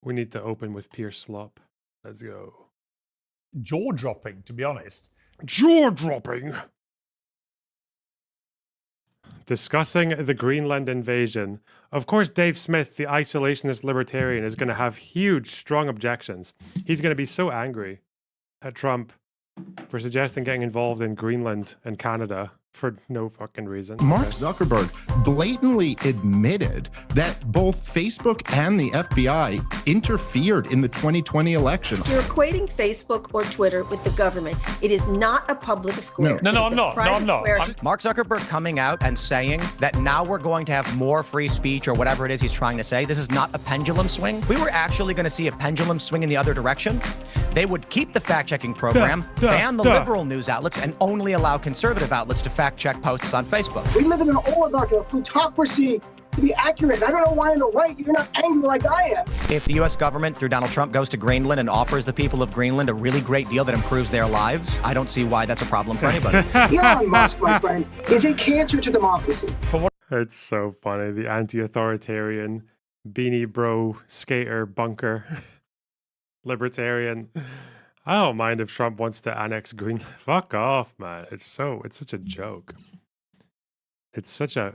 We need to open with Piers Slop. Let's go. Jaw-dropping, to be honest. Jaw-dropping! Discussing the Greenland invasion. Of course, Dave Smith, the isolationist libertarian, is going to have huge, strong objections. He's going to be so angry at Trump for suggesting getting involved in Greenland and Canada for no fucking reason. Mark Zuckerberg blatantly admitted that both Facebook and the FBI interfered in the 2020 election. You're equating Facebook or Twitter with the government. It is not a public square. No, I'm not. Mark Zuckerberg coming out and saying that now we're going to have more free speech or whatever it is he's trying to say. This is not a pendulum swing. If we were actually going to see a pendulum swing in the other direction, they would keep the fact-checking program, ban the liberal news outlets, and only allow conservative outlets to fact-check posts on Facebook. We live in an oligarchy, a plutocracy. To be accurate, I don't want to write. You're not angry like I am. If the U.S. government, through Donald Trump, goes to Greenland and offers the people of Greenland a really great deal that improves their lives, I don't see why that's a problem for anybody. Elon Musk, my friend, is a cancer to democracy. It's so funny. The anti-authoritarian, beanie bro, skater, bunker, libertarian. I don't mind if Trump wants to annex Greenland. Fuck off, man. It's such a joke. It's such a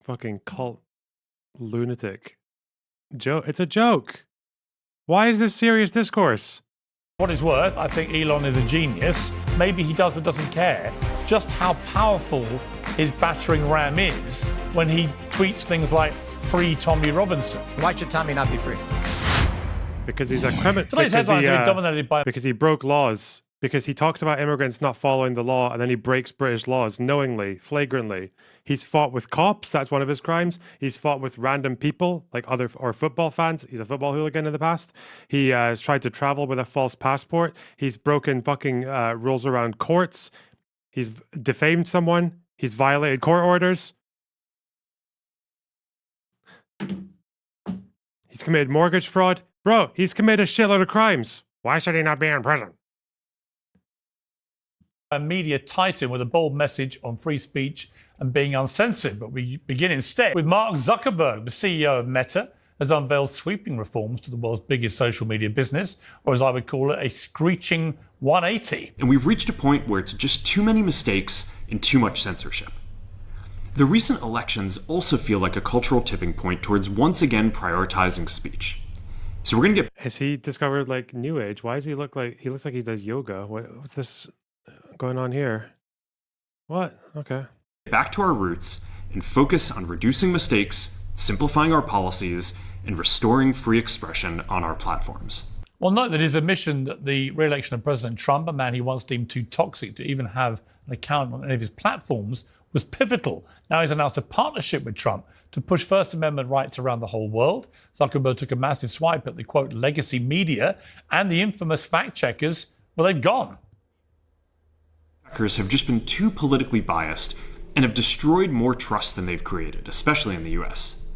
fucking cult lunatic joke. It's a joke. Why is this serious discourse? What it's worth, I think Elon is a genius. Maybe he does but doesn't care just how powerful his battering ram is when he tweets things like "Free Tommy Robinson." Why should Tommy not be free? Because he's a criminal. Today's headlines are dominated by... Because he broke laws. Because he talks about immigrants not following the law, and then he breaks British laws knowingly, flagrantly. He's fought with cops. That's one of his crimes. He's fought with random people, like or football fans. He's a football hooligan in the past. He has tried to travel with a false passport. He's broken fucking rules around courts. He's defamed someone. He's violated court orders. He's committed mortgage fraud. Bro, he's committed a shitload of crimes. Why should he not be in prison? A media titan with a bold message on free speech and being uncensored. But we begin instead with Mark Zuckerberg, the CEO of Meta, has unveiled sweeping reforms to the world's biggest social media business, or as I would call it, a screeching 180. And we've reached a point where it's just too many mistakes and too much censorship. The recent elections also feel like a cultural tipping point towards once again prioritizing speech. So we're going to get... Has he discovered like New Age? Why does he look like he does yoga? What's this going on here? What? Okay. Back to our roots and focus on reducing mistakes, simplifying our policies, and restoring free expression on our platforms. Well, note that his admission that the re-election of President Trump, a man he once deemed too toxic to even have an account on any of his platforms, was pivotal. Now he's announced a partnership with Trump to push First Amendment rights around the whole world. Zuckerberg took a massive swipe at the, quote, legacy media and the infamous fact-checkers. Well, they've gone. Hackers have just been too politically biased and have destroyed more trust than they've created, especially in the US.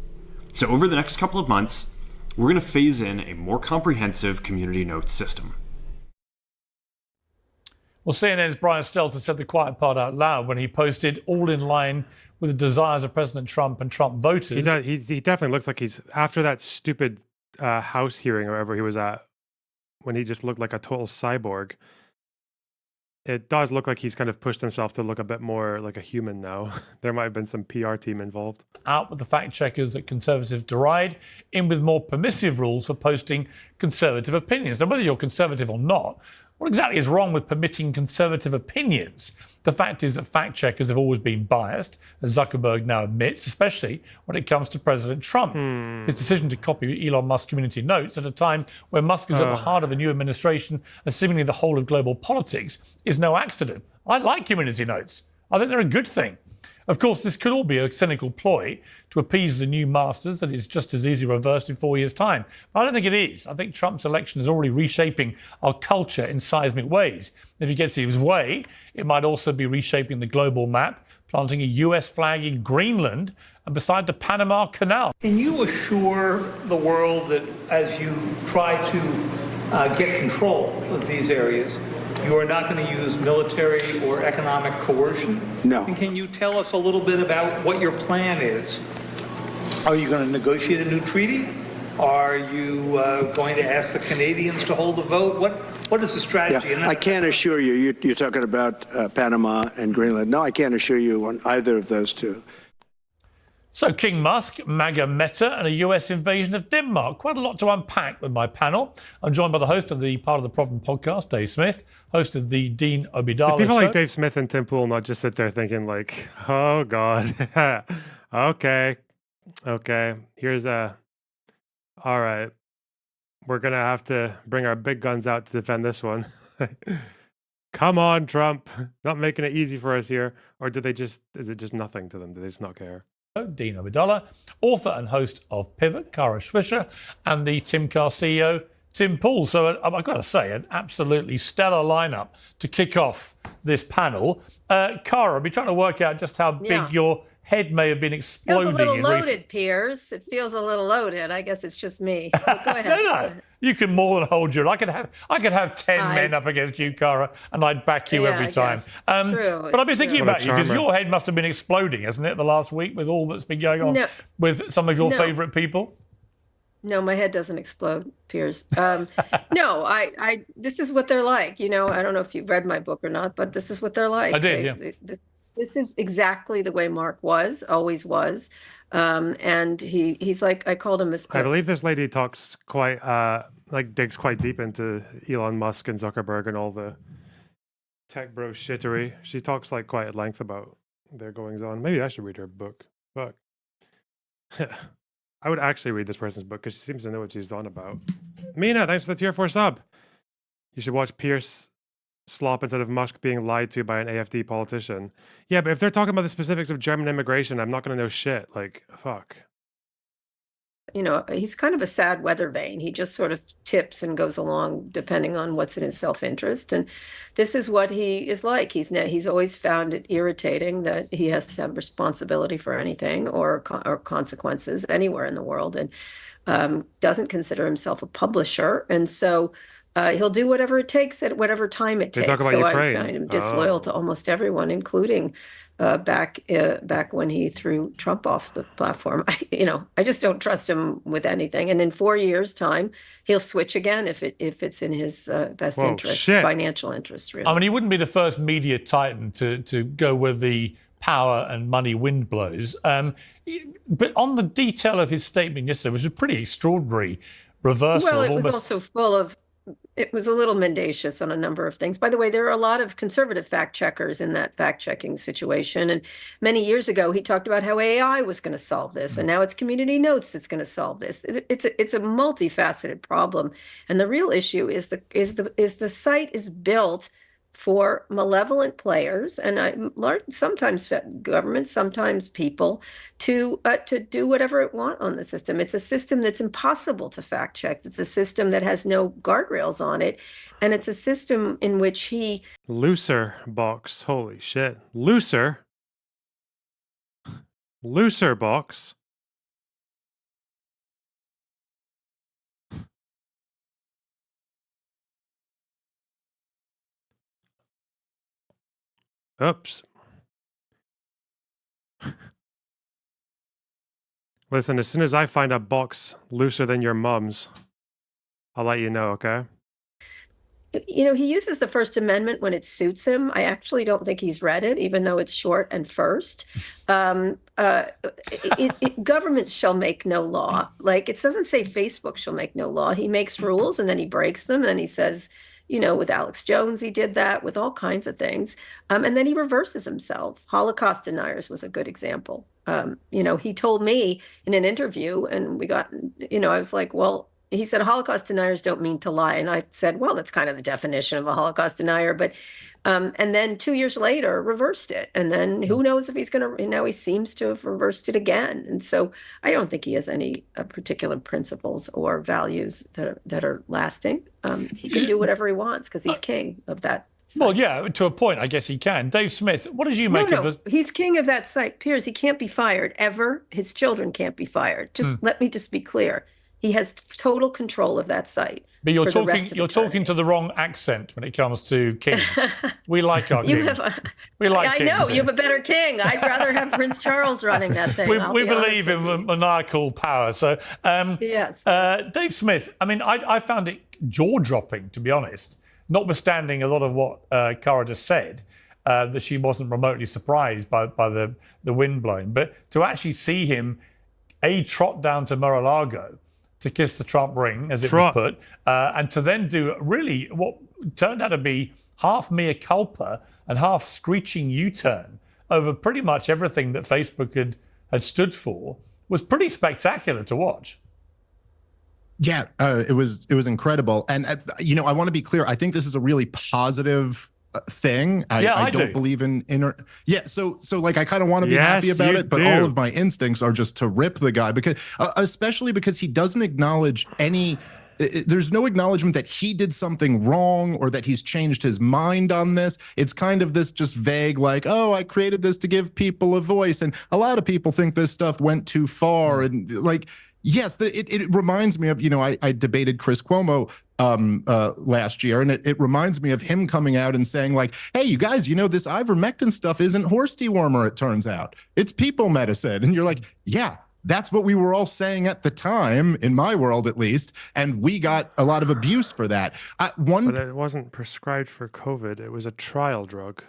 So over the next couple of months, we're going to phase in a more comprehensive community notes system. Well, CNN's Brian Stelter said the quiet part out loud when he posted all in line with the desires of President Trump and Trump voters. He definitely looks like he's, after that stupid House hearing or wherever he was at, when he just looked like a total cyborg, it does look like he's kind of pushed himself to look a bit more like a human now. There might have been some PR team involved. Out with the fact checkers that conservatives deride, in with more permissive rules for posting conservative opinions. Now, whether you're conservative or not, what exactly is wrong with permitting conservative opinions? The fact is that fact checkers have always been biased, as Zuckerberg now admits, especially when it comes to President Trump. His decision to copy Elon Musk's community notes at a time where Musk is at the heart of a new administration and seemingly the whole of global politics is no accident. I like community notes. I think they're a good thing. Of course, this could all be a cynical ploy to appease the new masters that is just as easily reversed in 4 years' time. But I don't think it is. I think Trump's election is already reshaping our culture in seismic ways. If he gets his way, it might also be reshaping the global map, planting a US flag in Greenland and beside the Panama Canal. Can you assure the world that as you try to get control of these areas, you are not going to use military or economic coercion? No. And can you tell us a little bit about what your plan is? Are you going to negotiate a new treaty? Are you going to ask the Canadians to hold a vote? What is the strategy? Yeah, I can't assure you. You're talking about Panama and Greenland. No, I can't assure you on either of those two. So King Musk, MAGA Meta, and a US invasion of Denmark. Quite a lot to unpack with my panel. I'm joined by the host of the Part of the Problem podcast, Dave Smith, host of the Dean Obeidallah Do people show. like Dave Smith and Tim Pool not just sit there thinking like, oh God, okay, here's a, all right, we're going to have to bring our big guns out to defend this one. Come on, Trump, not making it easy for us here. Or is it just nothing to them? Do they just not care? Dean Obeidallah, author and host of Pivot, Kara Swisher, and the Timcar CEO, Tim Pool. So I've got to say, an absolutely stellar lineup to kick off this panel. Kara, I've been trying to work out just how big your head may have been exploding. Feels a little loaded, Piers. It feels a little loaded. I guess it's just me. But go ahead. No. You can more than hold your. I could have 10 men up against you, Kara, and I'd back you every time. True. But I've been thinking about you because charmer. your head must have been exploding, hasn't it, the last week with all that's been going on with some of your favourite people? No, my head doesn't explode, Piers. No, I. This is what they're like. I don't know if you've read my book or not, but this is what they're like. I did, This is exactly the way Mark always was. And he's like, I called him I believe this lady talks quite, digs quite deep into Elon Musk and Zuckerberg and all the tech bro shittery. She talks quite at length about their goings on. Maybe I should read her book. Fuck. I would actually read this person's book because she seems to know what she's on about. Mina, thanks for the tier 4 sub. You should watch Pierce slop instead of Musk being lied to by an AfD politician. Yeah, but if they're talking about the specifics of German immigration, I'm not going to know shit. Fuck. He's kind of a sad weather vane. He just sort of tips and goes along depending on what's in his self-interest. And this is what he is like. He's always found it irritating that he has to have responsibility for anything or consequences anywhere in the world, and doesn't consider himself a publisher. And so he'll do whatever it takes at whatever time it takes. Talk about Ukraine. I find him disloyal to almost everyone, including back when he threw Trump off the platform. I just don't trust him with anything. And in 4 years' time, he'll switch again if it's in his best interest, financial interest, really. I mean, he wouldn't be the first media titan to go where the power and money wind blows. But on the detail of his statement yesterday, which was a pretty extraordinary reversal. Well, it was also full of. It was a little mendacious on a number of things. By the way, there are a lot of conservative fact checkers in that fact-checking situation. And many years ago, he talked about how AI was going to solve this, and now it's Community Notes that's going to solve this. It's a multifaceted problem, and the real issue is the site is built for malevolent players, and sometimes government, sometimes people, to do whatever it want on the system. It's a system that's impossible to fact check. It's a system that has no guardrails on it, and it's a system in which Lonerbox, holy shit, Lonerbox. Oops. Listen, as soon as I find a box looser than your mom's, I'll let you know, okay? He uses the First Amendment when it suits him. I actually don't think he's read it, even though it's short and first. Governments shall make no law. It doesn't say Facebook shall make no law. He makes rules and then he breaks them. And then he says, with Alex Jones, he did that with all kinds of things. And then he reverses himself. Holocaust deniers was a good example. He told me in an interview, and we got, I was like, well, he said, Holocaust deniers don't mean to lie. And I said, well, that's kind of the definition of a Holocaust denier. But and then 2 years later, reversed it. And then who knows if he's going to, now he seems to have reversed it again. And so I don't think he has any particular principles or values that are lasting. He can do whatever he wants because he's king of that site. Well, yeah, to a point, I guess he can. Dave Smith, what did you make of this? He's king of that site. Piers, he can't be fired ever. His children can't be fired. Let me just be clear. He has total control of that site. But you're for the rest talking of you're talking eternity. to the wrong accent when it comes to kings. We like our You kings. have We like I kings know you here. have a better king. I'd rather have Prince Charles running that thing. We I'll be believe honest in with you. monarchical power. So, Yes. Dave Smith, I mean, I found it jaw-dropping, to be honest, notwithstanding a lot of what Cara just said, that she wasn't remotely surprised by the wind blowing. But to actually see him, trot down to Mar-a-Lago to kiss the Trump ring, as it was put, and to then do really what turned out to be half mea culpa and half screeching U-turn over pretty much everything that Facebook had stood for was pretty spectacular to watch. Yeah, it was incredible. And, I want to be clear. I think this is a really positive thing. I don't believe in inner. Yeah. So like, I kind of want to be happy about it, but all of my instincts are just to rip the guy because, especially because he doesn't acknowledge any. There's no acknowledgement that he did something wrong or that he's changed his mind on this. It's kind of this just vague, like, oh, I created this to give people a voice. And a lot of people think this stuff went too far. And like, yes, it reminds me of, I debated Chris Cuomo last year, and it reminds me of him coming out and saying like, hey, you guys, this ivermectin stuff isn't horse dewormer, it turns out. It's people medicine. And you're like, yeah, that's what we were all saying at the time, in my world at least, and we got a lot of abuse for that. But it wasn't prescribed for COVID. It was a trial drug.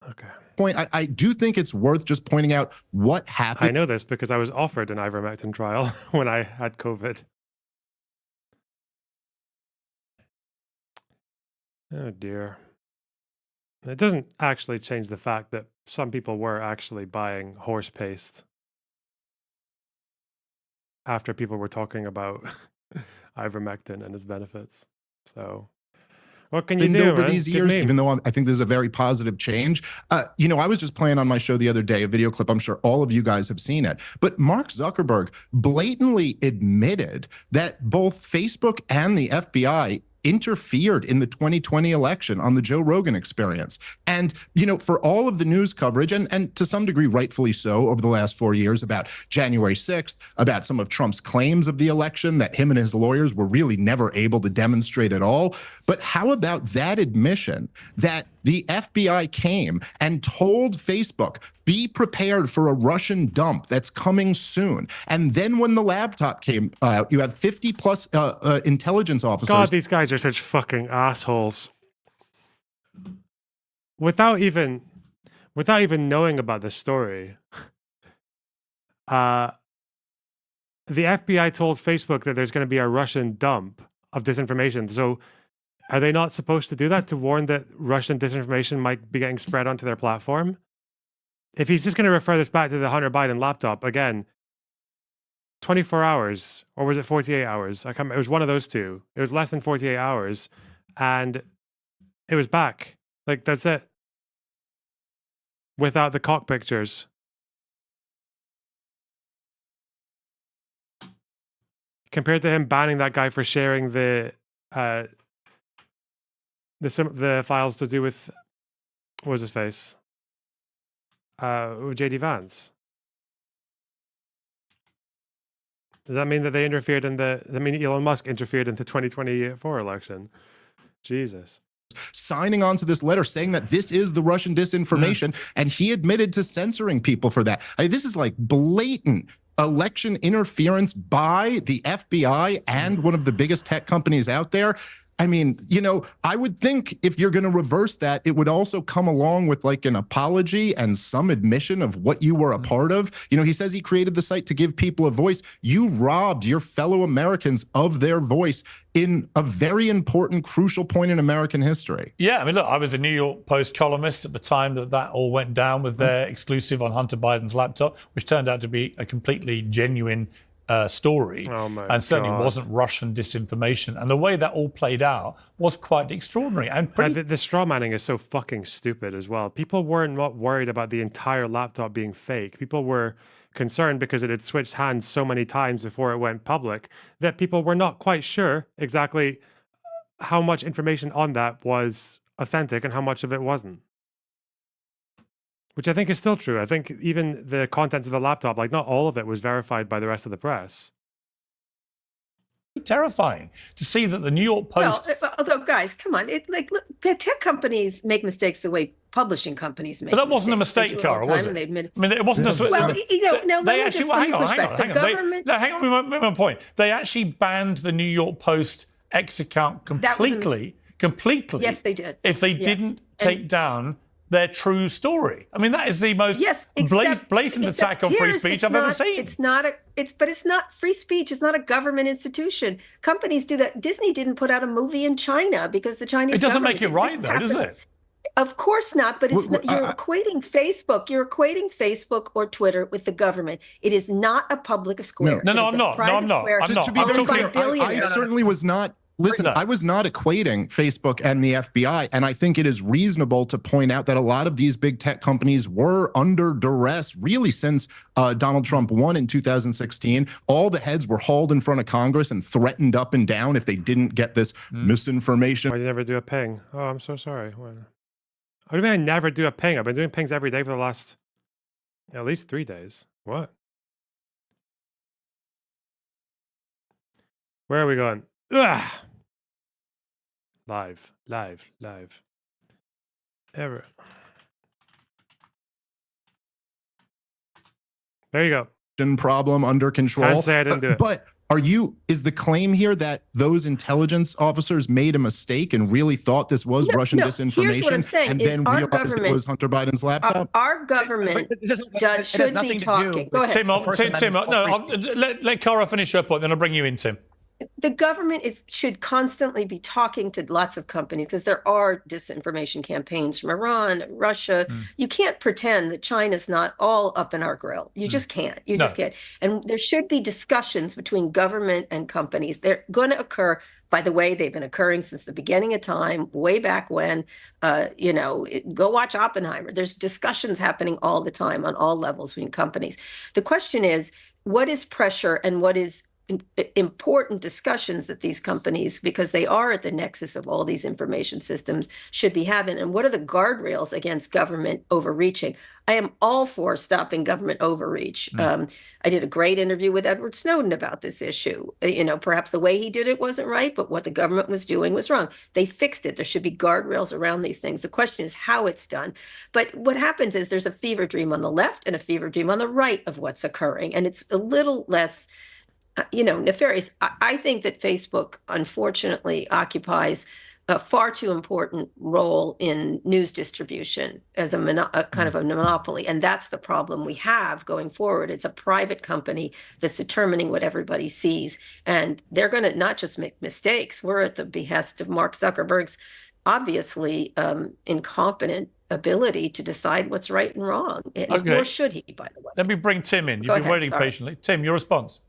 Okay. Point, I do think it's worth just pointing out what happened. I know this because I was offered an ivermectin trial when I had COVID. Oh dear. It doesn't actually change the fact that some people were actually buying horse paste after people were talking about ivermectin and its benefits. So what can you do over man? these years, even though I think this is a very positive change? I was just playing on my show the other day, a video clip. I'm sure all of you guys have seen it. But Mark Zuckerberg blatantly admitted that both Facebook and the FBI interfered in the 2020 election on the Joe Rogan Experience. And, for all of the news coverage, and to some degree rightfully so, over the last 4 years about January 6th, about some of Trump's claims of the election that him and his lawyers were really never able to demonstrate at all. But how about that admission that the FBI came and told Facebook, be prepared for a Russian dump that's coming soon. And then when the laptop came out, you have 50 plus intelligence officers. God, these guys are such fucking assholes. Without even knowing about the story, the FBI told Facebook that there's going to be a Russian dump of disinformation. So are they not supposed to do that to warn that Russian disinformation might be getting spread onto their platform? If he's just going to refer this back to the Hunter Biden laptop, again, 24 hours, or was it 48 hours? It was one of those two. It was less than 48 hours, and it was back. Like, that's it. Without the cock pictures. Compared to him banning that guy for sharing the files to do with, what was his face? JD Vance. Does that mean that they interfered in Elon Musk interfered in the 2024 election? Jesus. Signing on to this letter saying that this is the Russian disinformation, and he admitted to censoring people for that. This is like blatant election interference by the FBI and one of the biggest tech companies out there. I mean, I would think if you're going to reverse that, it would also come along with like an apology and some admission of what you were a part of. He says he created the site to give people a voice. You robbed your fellow Americans of their voice in a very important, crucial point in American history. Yeah, I mean, look, I was a New York Post columnist at the time that all went down with their exclusive on Hunter Biden's laptop, which turned out to be a completely genuine story, and certainly wasn't Russian disinformation. And the way that all played out was quite extraordinary. And the straw manning is so fucking stupid as well. People were not worried about the entire laptop being fake. People were concerned because it had switched hands so many times before it went public that people were not quite sure exactly how much information on that was authentic and how much of it wasn't. Which I think is still true. I think even the contents of the laptop, like not all of it was verified by the rest of the press. Terrifying to see that the New York Post. Well, although guys, come on, look, tech companies make mistakes the way publishing companies make. But that wasn't a mistake, Cara, was it? I mean, it wasn't a. Well, no, they actually. Hang on. Hang on. My point. They actually banned the New York Post X account completely. Completely. Yes, they did. If they didn't take down their true story. I mean, that is the most blatant attack on free speech I've ever seen. But it's not free speech. It's not a government institution. Companies do that. Disney didn't put out a movie in China because the Chinese. It doesn't make it right, though, does it? Of course not. But it's you're equating Facebook. You're equating Facebook or Twitter with the government. It is not a public square. No, I'm not. I'm not. To be very clear, I certainly was not. Listen, I was not equating Facebook and the FBI, and I think it is reasonable to point out that a lot of these big tech companies were under duress really since Donald Trump won in 2016. All the heads were hauled in front of Congress and threatened up and down if they didn't get this misinformation. Why did you never do a ping? Oh, I'm so sorry. What do you mean I never do a ping? I've been doing pings every day for the last at least 3 days. What? Where are we going? Ugh. Live. Ever. There you go. Problem under control. Can't say I didn't do it. But is the claim here that those intelligence officers made a mistake and really thought this was Russian disinformation? Here's what I'm saying, and is then our realized government, it was Hunter Biden's laptop? Our government should be talking. Go ahead. Tim, no, let Cara finish her point, then I'll bring you in, Tim. The government should constantly be talking to lots of companies because there are disinformation campaigns from Iran, Russia. You can't pretend that China's not all up in our grill. You just can't. You just can't. And there should be discussions between government and companies. They're going to occur. By the way, they've been occurring since the beginning of time, way back when, go watch Oppenheimer. There's discussions happening all the time on all levels between companies. The question is, what is pressure and what is important discussions that these companies, because they are at the nexus of all these information systems, should be having, and what are the guardrails against government overreaching? I am all for stopping government overreach. I did a great interview with Edward Snowden about this issue. Perhaps the way he did it wasn't right, but what the government was doing was wrong. They fixed it. There should be guardrails around these things. The question is how it's done. But what happens is there's a fever dream on the left and a fever dream on the right of what's occurring, and it's a little less nefarious. I think that Facebook, unfortunately, occupies a far too important role in news distribution as a kind of a monopoly. And that's the problem we have going forward. It's a private company that's determining what everybody sees. And they're going to not just make mistakes. We're at the behest of Mark Zuckerberg's obviously incompetent ability to decide what's right and wrong. Or should he, by the way? Let me bring Tim in. You've been waiting patiently. Tim, your response.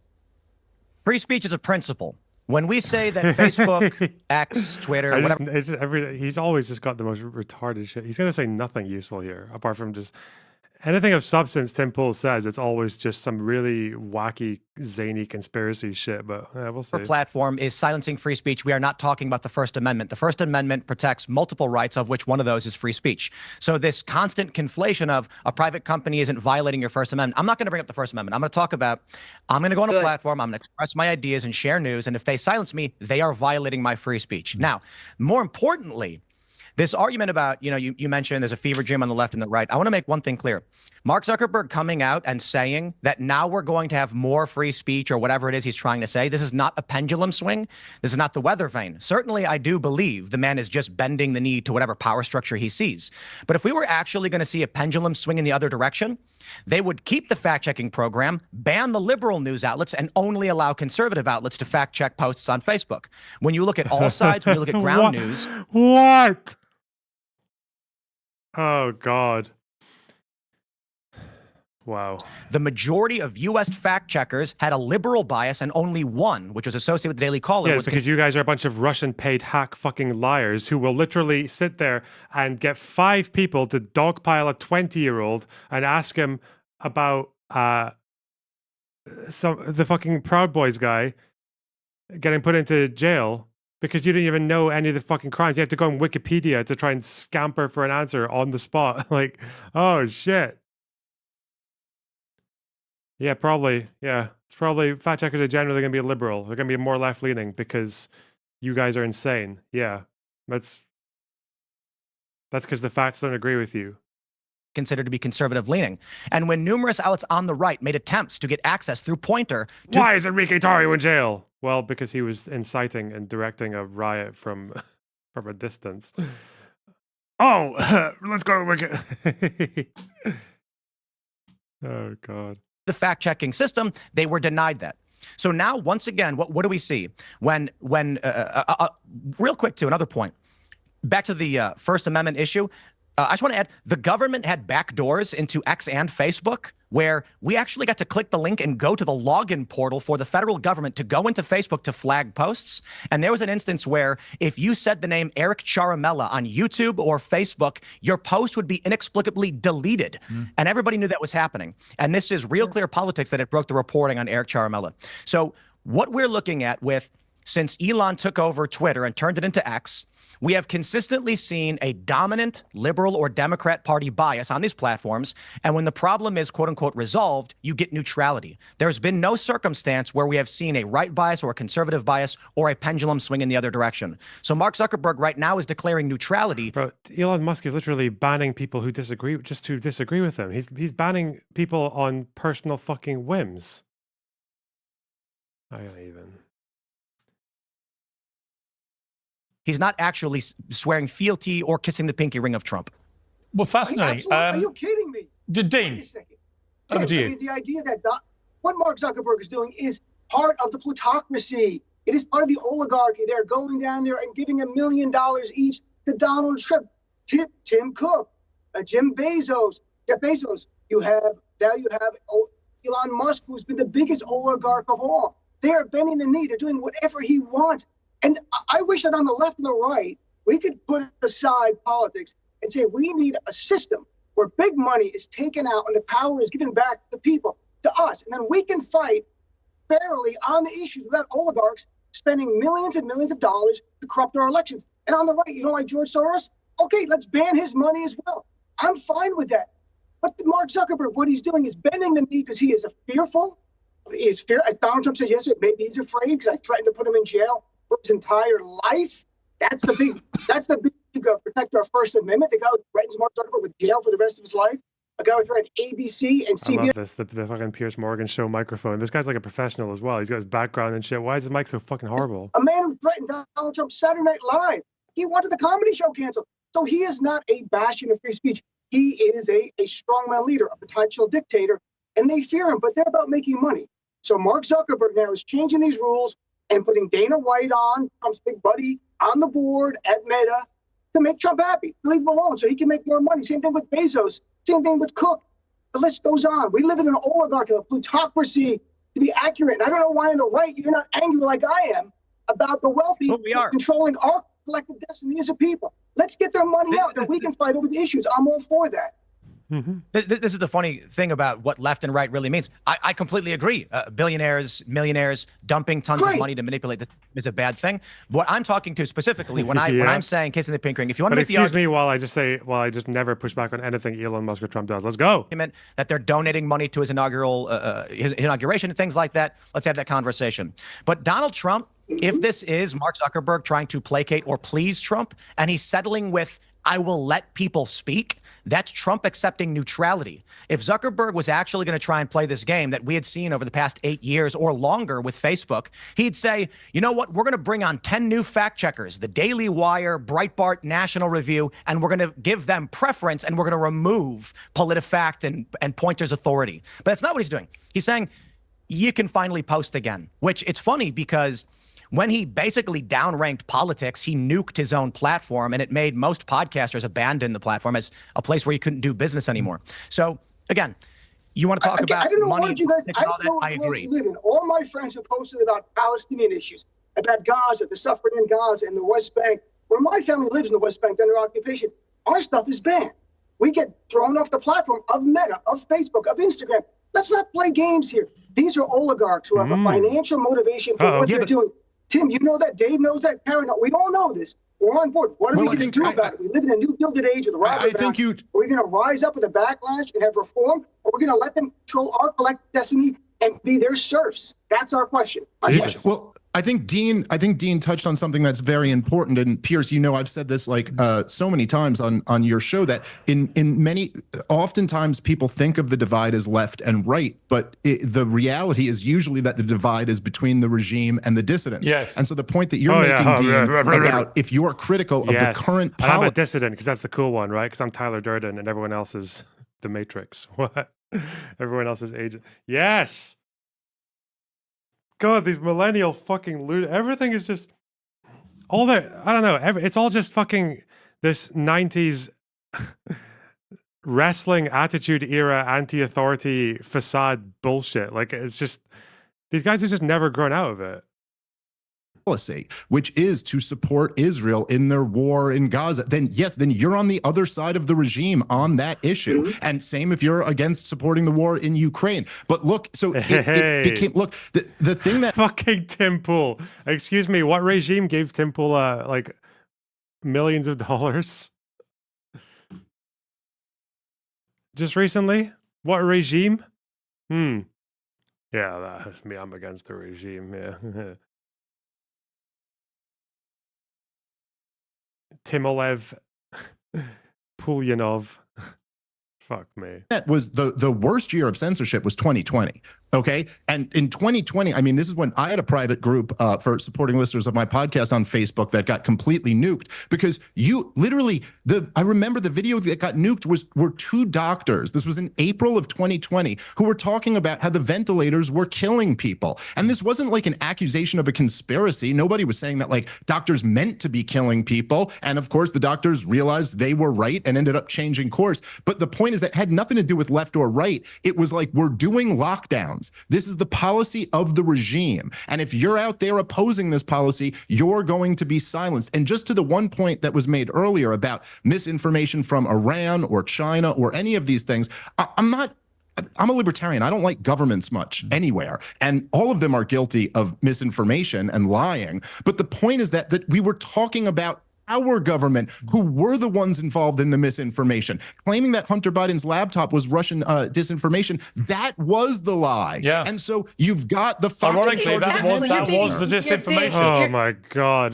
Free speech is a principle. When we say that Facebook, X, Twitter, whatever. He's always just got the most retarded shit. He's going to say nothing useful here, apart from just anything of substance. Tim Pool says it's always just some really wacky, zany conspiracy shit, but we'll see. Our platform is silencing free speech. We are not talking about the First Amendment. The First Amendment protects multiple rights, of which one of those is free speech. So this constant conflation of a private company isn't violating your First Amendment. I'm not going to bring up the First Amendment. I'm going to talk about, I'm going to go on a platform, I'm going to express my ideas and share news, and if they silence me, they are violating my free speech. Now, more importantly, this argument about, you mentioned there's a fever dream on the left and the right. I want to make one thing clear. Mark Zuckerberg coming out and saying that now we're going to have more free speech or whatever it is he's trying to say, this is not a pendulum swing. This is not the weather vane. Certainly, I do believe the man is just bending the knee to whatever power structure he sees. But if we were actually going to see a pendulum swing in the other direction, they would keep the fact-checking program, ban the liberal news outlets, and only allow conservative outlets to fact-check posts on Facebook. When you look at all sides, when you look at ground news... What? Oh, God. Wow. The majority of U.S. fact-checkers had a liberal bias, and only one, which was associated with the Daily Caller. Yeah, because you guys are a bunch of Russian-paid hack fucking liars who will literally sit there and get 5 people to dogpile a 20-year-old and ask him about the fucking Proud Boys guy getting put into jail because you didn't even know any of the fucking crimes. You have to go on Wikipedia to try and scamper for an answer on the spot. Like, oh shit. Yeah, probably. Yeah, it's probably fact checkers are generally going to be liberal. They're going to be more left leaning because you guys are insane. Yeah, that's because the facts don't agree with you. Considered to be conservative leaning. And when numerous outlets on the right made attempts to get access through Pointer to Why is Enrique Tarrio in jail? Well, because he was inciting and directing a riot from a distance. Oh, let's go to the wiki. Oh God. the fact-checking system, they were denied that. So now, once again, what do we see? When real quick to another point, back to the First Amendment issue, I just want to add, the government had backdoors into X and Facebook where we actually got to click the link and go to the login portal for the federal government to go into Facebook to flag posts. And there was an instance where if you said the name Eric Charamella on YouTube or Facebook, your post would be inexplicably deleted. And everybody knew that was happening. And this is Real Clear Politics that it broke the reporting on Eric Charamella. So what we're looking at since Elon took over Twitter and turned it into X, we have consistently seen a dominant liberal or Democrat party bias on these platforms. And when the problem is, quote unquote, resolved, you get neutrality. There's been no circumstance where we have seen a right bias or a conservative bias or a pendulum swing in the other direction. So Mark Zuckerberg right now is declaring neutrality. Bro, Elon Musk is literally banning people who disagree with him. He's banning people on personal fucking whims. I don't even. He's not actually swearing fealty or kissing the pinky ring of Trump. Well, fascinating. Are you kidding me? Dean, over to you. I mean, the idea that what Mark Zuckerberg is doing is part of the plutocracy. It is part of the oligarchy. They're going down there and giving $1 million each to Donald Trump, Tim Cook, Jeff Bezos. You have Elon Musk, who's been the biggest oligarch of all. They are bending the knee. They're doing whatever he wants. And I wish that on the left and the right, we could put aside politics and say we need a system where big money is taken out and the power is given back to the people, to us. And then we can fight fairly on the issues without oligarchs spending millions and millions of dollars to corrupt our elections. And on the right, you don't like George Soros? Okay, let's ban his money as well. I'm fine with that. But Mark Zuckerberg, what he's doing is bending the knee because he is fearful. As Donald Trump said yesterday, maybe he's afraid because I threatened to put him in jail for his entire life. That's the big to protect our First Amendment. The guy who threatens Mark Zuckerberg with jail for the rest of his life. A guy who threatened ABC and CBS. I love this, the fucking Piers Morgan show microphone. This guy's like a professional as well. He's got his background and shit. Why is his mic so fucking horrible? A man who threatened Donald Trump Saturday Night Live. He wanted the comedy show canceled. So he is not a bastion of free speech. He is a strongman leader, a potential dictator, and they fear him, but they're about making money. So Mark Zuckerberg now is changing these rules and putting Dana White on, Trump's big buddy, on the board at Meta to make Trump happy, leave him alone so he can make more money. Same thing with Bezos, same thing with Cook. The list goes on. We live in an oligarchy, a plutocracy, to be accurate. And I don't know why on the right you're not angry like I am about the wealthy controlling our collective destiny as a people. Let's get their money out and we can fight over the issues. I'm all for that. Mm-hmm. This is the funny thing about what left and right really means. I completely agree. Billionaires, millionaires dumping tons of money to manipulate is a bad thing. What I'm talking to specifically when I'm saying kissing the pink ring, if you want to make the argument, while I just never push back on anything Elon Musk or Trump does. Let's go. That they're donating money to his inauguration and things like that. Let's have that conversation. But Donald Trump, if this is Mark Zuckerberg trying to placate or please Trump, and he's settling with, I will let people speak, that's Trump accepting neutrality. If Zuckerberg was actually going to try and play this game that we had seen over the past 8 years or longer with Facebook, he'd say, you know what, we're going to bring on 10 new fact checkers, the Daily Wire, Breitbart, National Review, and we're going to give them preference and we're going to remove PolitiFact and Pointer's authority. But that's not what he's doing. He's saying, you can finally post again, which it's funny because when he basically downranked politics, he nuked his own platform, and it made most podcasters abandon the platform as a place where you couldn't do business anymore. So, again, you want to talk about money? I agree. You live in. All my friends have posted about Palestinian issues, about Gaza, the suffering in Gaza and the West Bank. Where my family lives in the West Bank under occupation, our stuff is banned. We get thrown off the platform of Meta, of Facebook, of Instagram. Let's not play games here. These are oligarchs who have a financial motivation for what they're doing. Tim, you know that. Dave knows that. Karen, we all know this. We're on board. What are we going to do about it? We live in a new Gilded Age with a robber baron. Are we going to rise up with a backlash and have reform? Or are we going to let them control our collective destiny and be their serfs? That's our question. Well, I think Dean touched on something that's very important. And Piers, you know, I've said this like so many times on your show that oftentimes people think of the divide as left and right, but the reality is usually that the divide is between the regime and the dissidents. Yes. And so the point that you're making, Dean, about if you're critical of the current policy. I'm a dissident because that's the cool one, right? Because I'm Tyler Durden and everyone else is the Matrix. What? Everyone else is agent. Yes. God, these millennial fucking everything is just all that. I don't know. It's all just fucking this 90s wrestling attitude era anti-authority facade bullshit. Like, it's just, these guys have just never grown out of it. Policy, which is to support Israel in their war in Gaza, then yes, then you're on the other side of the regime on that issue. Mm-hmm. And same if you're against supporting the war in Ukraine. But look, so it became, look, the thing that fucking Tim Pool, excuse me, what regime gave Tim Pool like millions of dollars just recently? What regime? Yeah, that's me. I'm against the regime. Yeah. Timolev Pulyanov. Fuck me. That was the worst year of censorship was 2020. Okay. And in 2020, I mean, this is when I had a private group for supporting listeners of my podcast on Facebook that got completely nuked because you literally, I remember the video that got nuked were two doctors. This was in April of 2020 who were talking about how the ventilators were killing people. And this wasn't like an accusation of a conspiracy. Nobody was saying that like doctors meant to be killing people. And of course, the doctors realized they were right and ended up changing course. But the point is that it had nothing to do with left or right. It was like, we're doing lockdowns. This is the policy of the regime. And if you're out there opposing this policy, you're going to be silenced. And just to the one point that was made earlier about misinformation from Iran or China or any of these things, I'm a libertarian. I don't like governments much anywhere. And all of them are guilty of misinformation and lying. But the point is that we were talking about our government, who were the ones involved in the misinformation, claiming that Hunter Biden's laptop was Russian disinformation. That was the lie. Yeah. And so you've got the Fox. Ironically, that was the disinformation. Oh my God.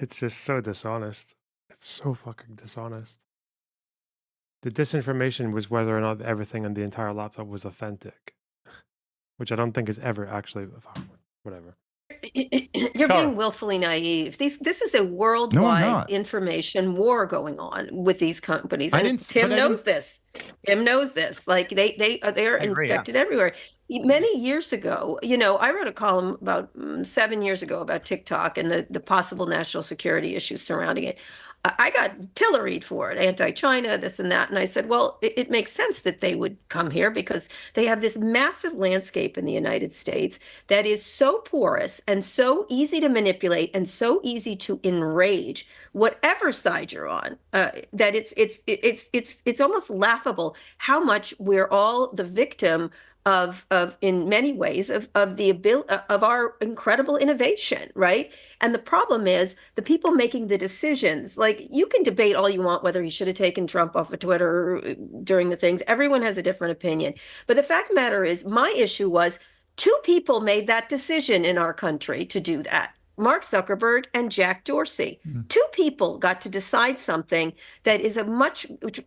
It's just so dishonest. It's so fucking dishonest. The disinformation was whether or not everything on the entire laptop was authentic, which I don't think is ever actually, whatever. You're being willfully naive. This is a worldwide information war going on with these companies. And Tim knows this. Tim knows this. Like they are infected everywhere. Many years ago, you know, I wrote a column about 7 years ago about TikTok and the possible national security issues surrounding it. I got pilloried for it, anti-China, this and that. And I said, well, it makes sense that they would come here because they have this massive landscape in the United States that is so porous and so easy to manipulate and so easy to enrage whatever side you're on, that it's almost laughable how much we're all the victim of in many ways of the ability of our incredible innovation, right? And the problem is the people making the decisions. Like, you can debate all you want whether he should have taken Trump off of Twitter during the things. Everyone has a different opinion. But the fact of the matter is, my issue was 2 people made that decision in our country to do that. Mark Zuckerberg and Jack Dorsey. 2 people got to decide something that is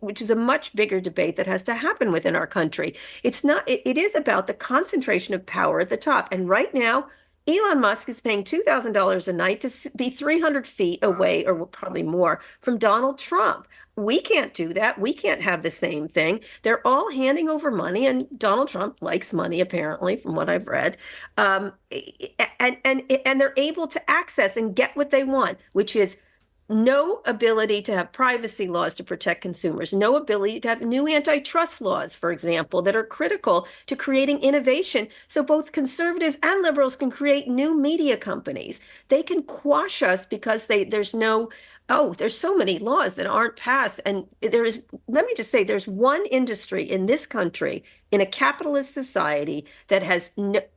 which is a much bigger debate that has to happen within our country. It is about the concentration of power at the top. And right now, Elon Musk is paying $2,000 a night to be 300 feet away, or probably more, from Donald Trump. We can't do that. We can't have the same thing. They're all handing over money, and Donald Trump likes money, apparently, from what I've read. And they're able to access and get what they want, which is no ability to have privacy laws to protect consumers, no ability to have new antitrust laws, for example, that are critical to creating innovation so both conservatives and liberals can create new media companies. They can quash us because there's no Oh, there's so many laws that aren't passed. And let me just say, there's one industry in this country, in a capitalist society, that has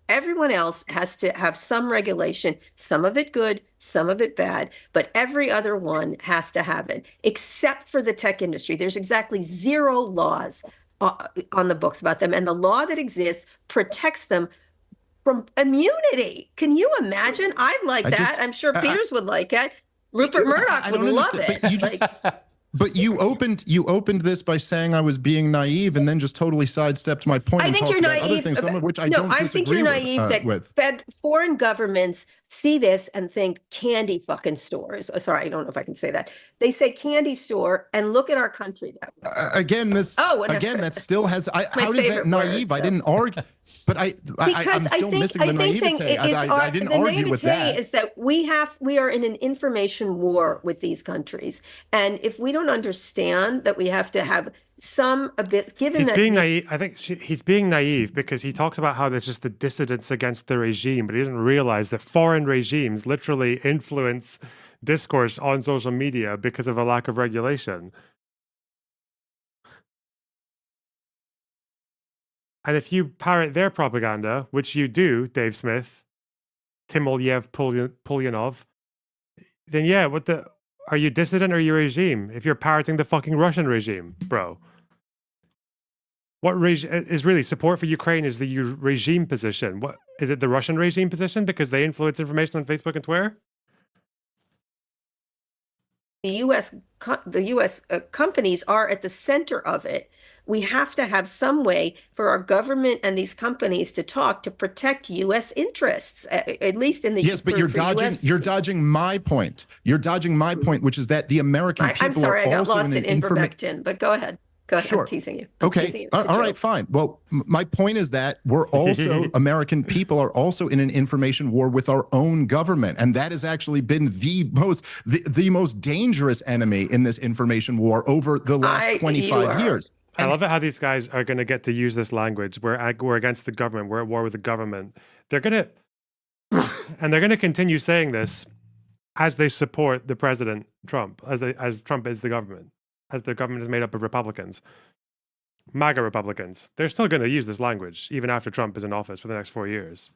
everyone else has to have some regulation, some of it good, some of it bad, but every other one has to have it, except for the tech industry. There's exactly 0 laws on the books about them. And the law that exists protects them from immunity. Can you imagine? I'd like that. I'm sure Piers would like it. Rupert Murdoch would love it. But you opened this by saying I was being naive, and then just totally sidestepped my point. I think you're naive. Other things, some of which I don't think you're naive that foreign governments see this and think candy fucking stores. Sorry, I don't know if I can say that. They say candy store and look at our country that way. Again, that still has. How is that naive? I didn't argue, but I'm still missing the naivete. I didn't argue with that. The naivete is that we are in an information war with these countries, and if we don't understand that we have to have he's being naive. I think he's being naive because he talks about how there's just the dissidence against the regime, but he doesn't realize that foreign regimes literally influence discourse on social media because of a lack of regulation. And if you parrot their propaganda, which you do, Dave Smith, Timolyev Pulyanov, then yeah, are you dissident or are you regime? If you're parroting the fucking Russian regime, bro. What is really support for Ukraine is the regime position? What is it? The Russian regime position because they influence information on Facebook and Twitter? The U.S. Companies are at the center of it. We have to have some way for our government and these companies to talk to protect U.S. interests, at least in the yes. But you're dodging my point. You're dodging my point, which is that the American people I'm sorry, are I got also lost in ivermectin, but go ahead. Go ahead. Sure. I'm teasing you. Okay. All right, fine. Well, my point is that we're also, American people are also in an information war with our own government. And that has actually been the most dangerous enemy in this information war over the last 25 years. I love it how these guys are going to get to use this language. We're against the government. We're at war with the government. They're going to continue saying this as they support the president, Trump, as Trump is the government. As the government is made up of Republicans, MAGA Republicans, they're still going to use this language even after Trump is in office for the next 4 years.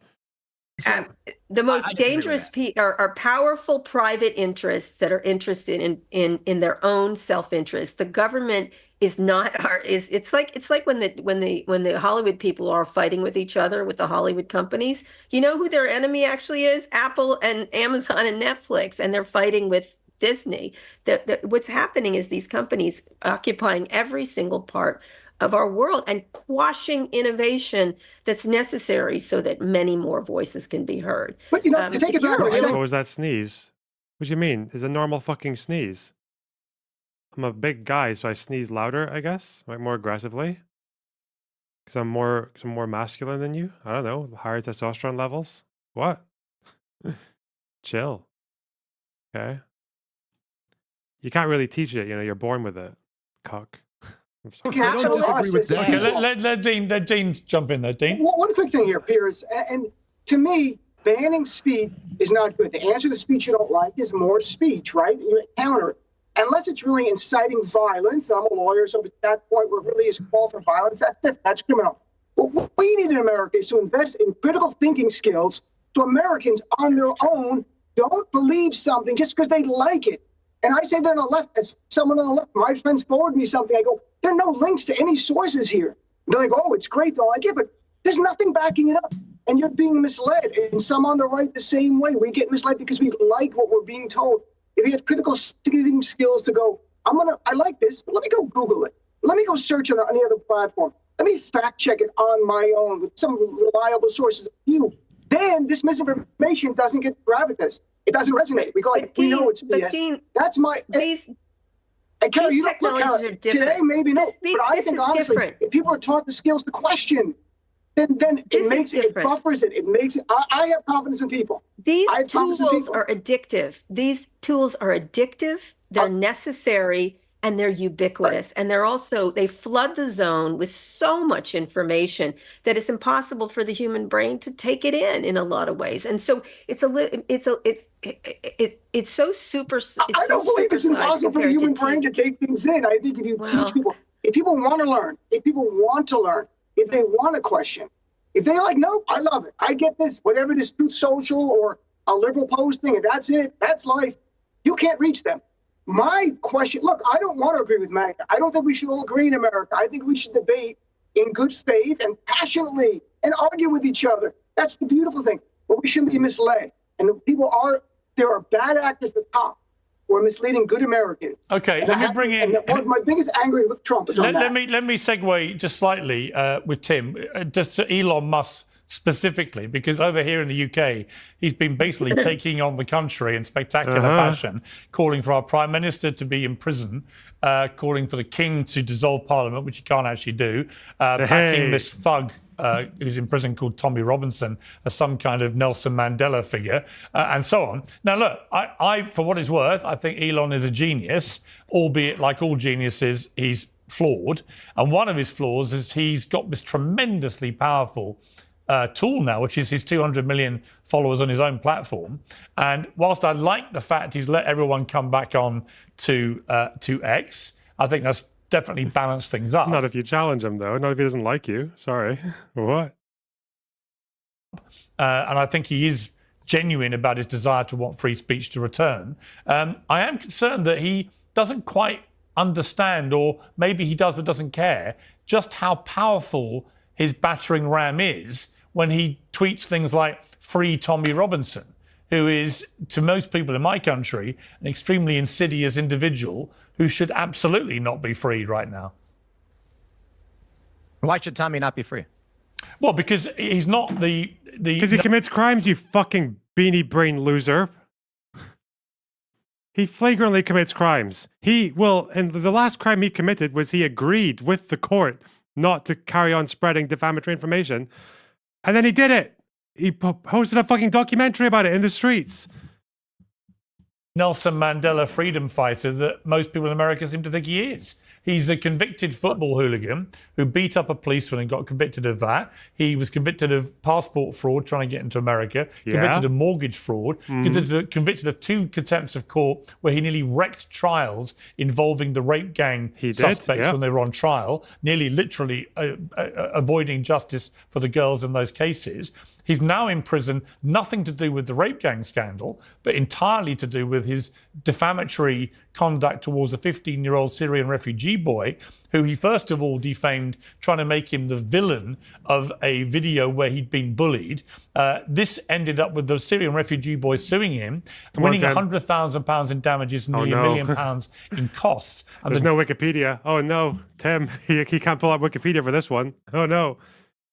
The most dangerous are powerful private interests that are interested in their own self-interest. The government is not it's like when the Hollywood people are fighting with each other with the Hollywood companies. You know who their enemy actually is? Apple and Amazon and Netflix, and they're fighting with Disney. What's happening is these companies occupying every single part of our world and quashing innovation that's necessary so that many more voices can be heard. But to take it back, what was that sneeze? What do you mean? It's a normal fucking sneeze. I'm a big guy, so I sneeze louder, I guess, like more aggressively. Because I'm more masculine than you. I don't know, higher testosterone levels. What? Chill. Okay. You can't really teach it, you're born with it. Cuck. I don't disagree with that. Okay, let Dean jump in there. Dean? One quick thing here, Piers. And to me, banning speech is not good. To answer the speech you don't like is more speech, right? You counter it. Unless it's really inciting violence. I'm a lawyer, so at that point where it really is call for violence, that's criminal. But what we need in America is to invest in critical thinking skills so Americans on their own don't believe something just because they like it. And I say that on the left, as someone on the left, my friends forward me something. I go, there are no links to any sources here. They're like, oh, it's great, though. I get it, but there's nothing backing it up. And you're being misled. And some on the right the same way. We get misled because we like what we're being told. If you have critical thinking skills to go, I like this, but let me go Google it. Let me go search it on any other platform. Let me fact check it on my own with some reliable sources. Then this misinformation doesn't get gravitas. It doesn't resonate. We go like, we know it's BS. Dean, that's my. And Carol, you look, Carol, today maybe no, but I think honestly, if people are taught the skills to question, then it buffers it. It makes it. I have confidence in people. These tools are addictive. These tools are addictive. They're necessary. and they're ubiquitous. And they flood the zone with so much information that it's impossible for the human brain to take it in a lot of ways. And so it's so super. I don't believe it's impossible for the human brain to take things in. I think if you teach people, if people want to learn, if they want to question, if they're like, nope, I love it, I get this, whatever it is, Truth Social or a liberal posting, and that's it, that's life, you can't reach them. My question, look, I don't want to agree with MAGA. I don't think we should all agree in America. I think we should debate in good faith and passionately and argue with each other. That's the beautiful thing. But we shouldn't be misled. And there are bad actors at the top who are misleading good Americans. Okay, let me bring in. And one of my biggest anger with Trump is on that. Let me segue just slightly with Tim, just to Elon Musk specifically, because over here in the UK, he's been basically taking on the country in spectacular fashion, calling for our Prime Minister to be in prison, calling for the King to dissolve Parliament, which he can't actually do, backing this thug who's in prison called Tommy Robinson as some kind of Nelson Mandela figure, and so on. Now, look, I, for what it's worth, I think Elon is a genius, albeit like all geniuses, he's flawed. And one of his flaws is he's got this tremendously powerful tool now, which is his 200 million followers on his own platform. And whilst I like the fact he's let everyone come back on to X, I think that's definitely balanced things up. Not if you challenge him, though. Not if he doesn't like you. Sorry. What? And I think he is genuine about his desire to want free speech to return. I am concerned that he doesn't quite understand, or maybe he does but doesn't care, just how powerful his battering ram is when he tweets things like "Free Tommy Robinson," who is, to most people in my country, an extremely insidious individual who should absolutely not be freed right now. Why should Tommy not be free? Well, because he's not the... Because he commits crimes, you fucking beanie brain loser. He flagrantly commits crimes. And the last crime he committed was he agreed with the court not to carry on spreading defamatory information. And then he did it. He posted a fucking documentary about it in the streets. Nelson Mandela freedom fighter that most people in America seem to think he is. He's a convicted football hooligan who beat up a policeman and got convicted of that. He was convicted of passport fraud, trying to get into America, convicted of mortgage fraud, convicted of 2 contempts of court where he nearly wrecked trials involving the rape gang suspects when they were on trial, nearly literally avoiding justice for the girls in those cases. He's now in prison, nothing to do with the rape gang scandal, but entirely to do with his defamatory conduct towards a 15-year-old Syrian refugee boy, who he first of all defamed, trying to make him the villain of a video where he'd been bullied. This ended up with the Syrian refugee boy suing him, winning £100,000 in damages and nearly £1 million in costs. And there's no Wikipedia. Oh no, Tim, he can't pull up Wikipedia for this one. Oh no.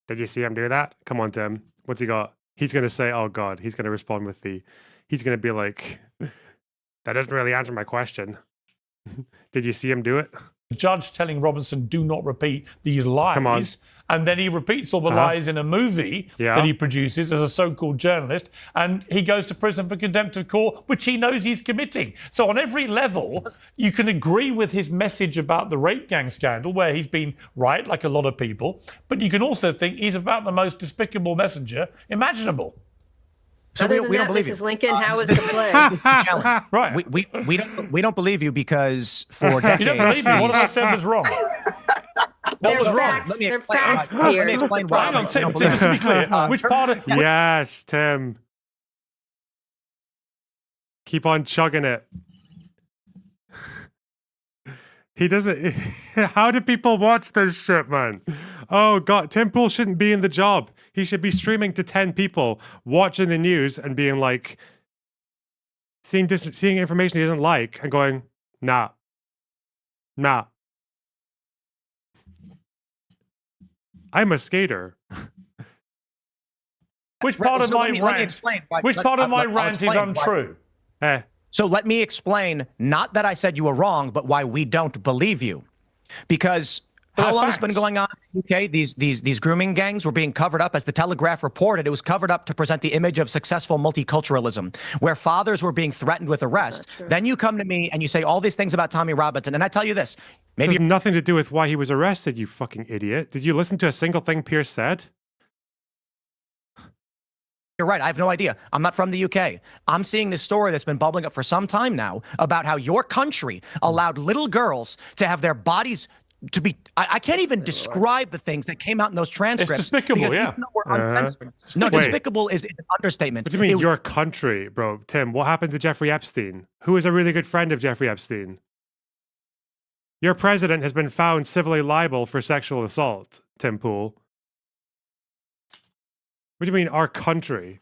Did you see him do that? Come on, Tim. What's he got? He's going to say, oh God, he's going to respond with he's going to be like, that doesn't really answer my question. Did you see him do it? The judge telling Robinson, do not repeat these lies. Come on. And then he repeats all the lies in a movie that he produces as a so-called journalist, and he goes to prison for contempt of court, which he knows he's committing. So on every level, you can agree with his message about the rape gang scandal, where he's been right, like a lot of people, but you can also think he's about the most despicable messenger imaginable. So Other we don't believe Mrs. you. Lincoln, how was the play? Right. We don't believe you because for decades... You don't believe me? What I said was wrong. They're was wrong? facts. Let me They're explain. facts, Let me Piers. explain It's a why. Hang on, problem. Tim, just to be clear, which part of... Yes, Tim. Keep on chugging it. He doesn't... How do people watch this shit, man? Oh, God. Tim Pool shouldn't be in the job. He should be streaming to 10 people, watching the news and being like... Seeing information he doesn't like and going, nah. I'm a skater. Which part of my rant? Which part of my rant is untrue? So let me explain, not that I said you were wrong, but why we don't believe you. Because how long has it been going on? Okay, these grooming gangs were being covered up. As the Telegraph reported, it was covered up to present the image of successful multiculturalism, where fathers were being threatened with arrest. Then you come to me and you say all these things about Tommy Robinson, and I tell you this. Maybe it has nothing to do with why he was arrested, you fucking idiot. Did you listen to a single thing Piers said? You're right. I have no idea. I'm not from the UK. I'm seeing this story that's been bubbling up for some time now about how your country allowed little girls to have their bodies to be. I can't even describe the things that came out in those transcripts. It's despicable, yeah. No, despicable is an understatement. What do you mean your country, bro? Tim, what happened to Jeffrey Epstein? Who is a really good friend of Jeffrey Epstein? Your president has been found civilly liable for sexual assault, Tim Pool. What do you mean, our country?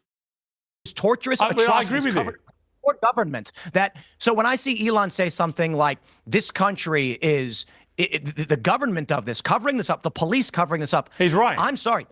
It's torturous atrocities. I agree with you. Or government. So when I see Elon say something like, this country is, the government of this, covering this up, the police covering this up. He's right. I'm sorry.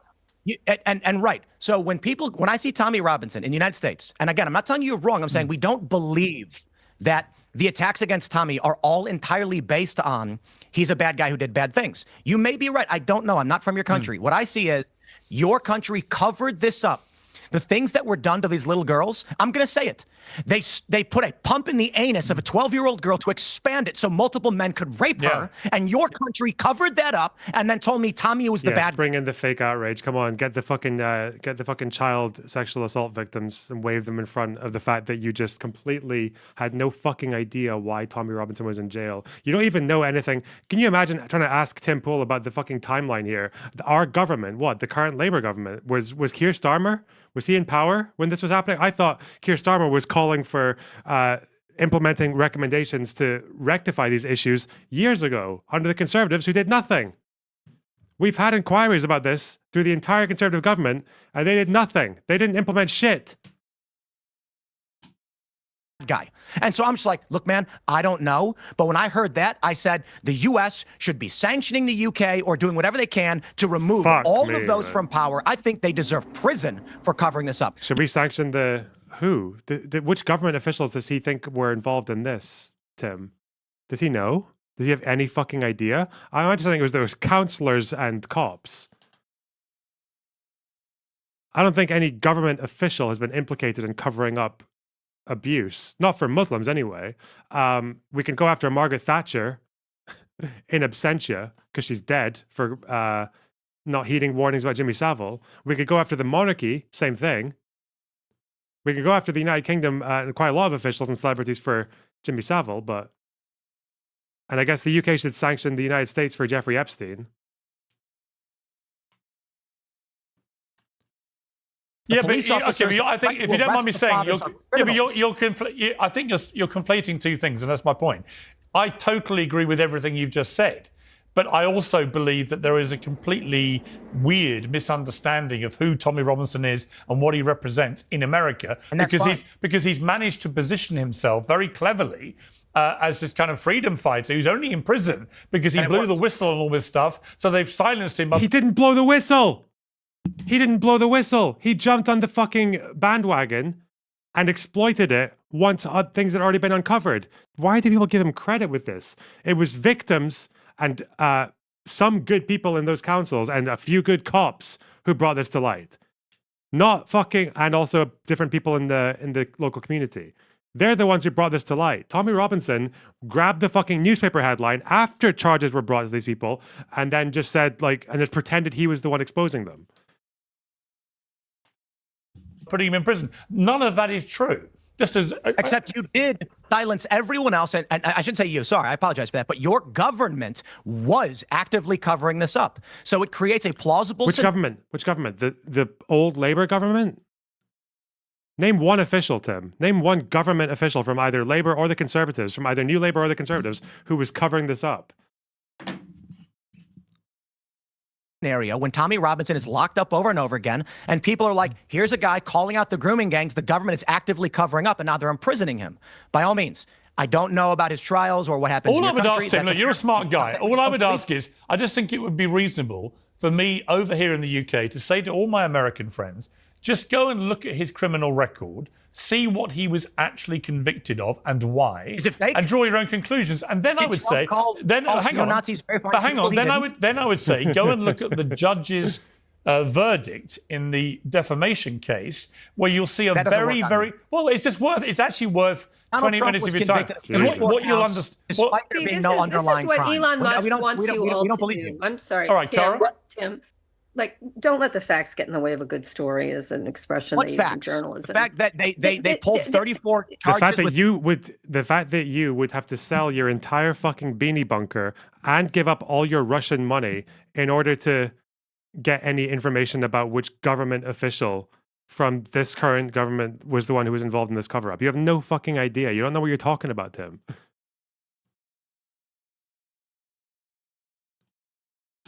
And right. So when I see Tommy Robinson in the United States, and again, I'm not telling you you're wrong. I'm saying we don't believe that the attacks against Tommy are all entirely based on he's a bad guy who did bad things. You may be right. I don't know. I'm not from your country. What I see is your country covered this up. The things that were done to these little girls, I'm going to say it. They put a pump in the anus of a 12-year-old girl to expand it so multiple men could rape her, and your country covered that up and then told me Tommy was the bad. Bring in the fake outrage. Come on, get the fucking child sexual assault victims and wave them in front of the fact that you just completely had no fucking idea why Tommy Robinson was in jail. You don't even know anything. Can you imagine trying to ask Tim Pool about the fucking timeline here? Our government, the current Labour government, was Keir Starmer? Was he in power when this was happening? I thought Keir Starmer was calling for implementing recommendations to rectify these issues years ago under the Conservatives who did nothing. We've had inquiries about this through the entire Conservative government and they did nothing. They didn't implement shit. Guy. And so I'm just like, look, man, I don't know. But when I heard that, I said the U.S. should be sanctioning the U.K. or doing whatever they can to remove all of those from power. I think they deserve prison for covering this up. Should we sanction who? Which government officials does he think were involved in this, Tim? Does he know? Does he have any fucking idea? I just think it was those counselors and cops. I don't think any government official has been implicated in covering up abuse, not for Muslims anyway. We can go after Margaret Thatcher in absentia because she's dead for not heeding warnings about Jimmy Savile. We could go after the monarchy, same thing. We could go after the United Kingdom and quite a lot of officials and celebrities for Jimmy Savile, and I guess the UK should sanction the United States for Jeffrey Epstein. Yeah, but I think if you don't mind me saying, you're conflating two things, and that's my point. I totally agree with everything you've just said, but I also believe that there is a completely weird misunderstanding of who Tommy Robinson is and what he represents in America, because he's managed to position himself very cleverly as this kind of freedom fighter who's only in prison because he blew the whistle and all this stuff. So they've silenced him. He didn't blow the whistle. He didn't blow the whistle. He jumped on the fucking bandwagon and exploited it once things had already been uncovered. Why do people give him credit with this? It was victims and some good people in those councils and a few good cops who brought this to light. Not fucking, and also different people in the local community. They're the ones who brought this to light. Tommy Robinson grabbed the fucking newspaper headline after charges were brought to these people and then just said, and just pretended he was the one exposing them. Putting him in prison. None of that is true. Except you did silence everyone else, and I shouldn't say you, sorry, I apologize for that, but your government was actively covering this up. So it creates a plausible... Which government? Which government? The old Labour government? Name one official, Tim. Name one government official from either Labour or the Conservatives, from either New Labour or the Conservatives, who was covering this up. Scenario when Tommy Robinson is locked up over and over again, and people are like, here's a guy calling out the grooming gangs the government is actively covering up, and now they're imprisoning him. By all means, I don't know about his trials or what happens in your country. All I would ask him, look, you're a smart guy. All I would ask is, I just think it would be reasonable for me over here in the UK to say to all my American friends, Just go and look at his criminal record, see what he was actually convicted of and why, Is it fake? and draw your own conclusions. And then I would say, hang on, Nazis very fine but hang people, on, then I would say, go and look at the judge's verdict in the defamation case, where you'll see a very well. It's actually worth 20 minutes of your time. What you'll understand. This is what Elon Musk wants you all to do. I'm sorry. All right, Cara. Tim, like, don't let the facts get in the way of a good story, is an expression they use in journalism. The fact that they pulled 34 charges. The fact that you would have to sell your entire fucking beanie bunker and give up all your Russian money in order to get any information about which government official from this current government was the one who was involved in this cover-up. You have no fucking idea. You don't know what you're talking about, Tim.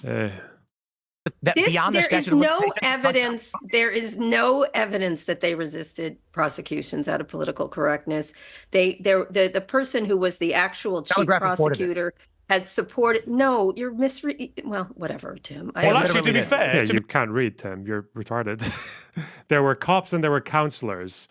There is no evidence. There is no evidence that they resisted prosecutions out of political correctness. The person who was the actual chief prosecutor has supported. No, you're well, whatever, Tim. Well, actually, to be fair, you can't read, Tim. You're retarded. There were cops and there were counselors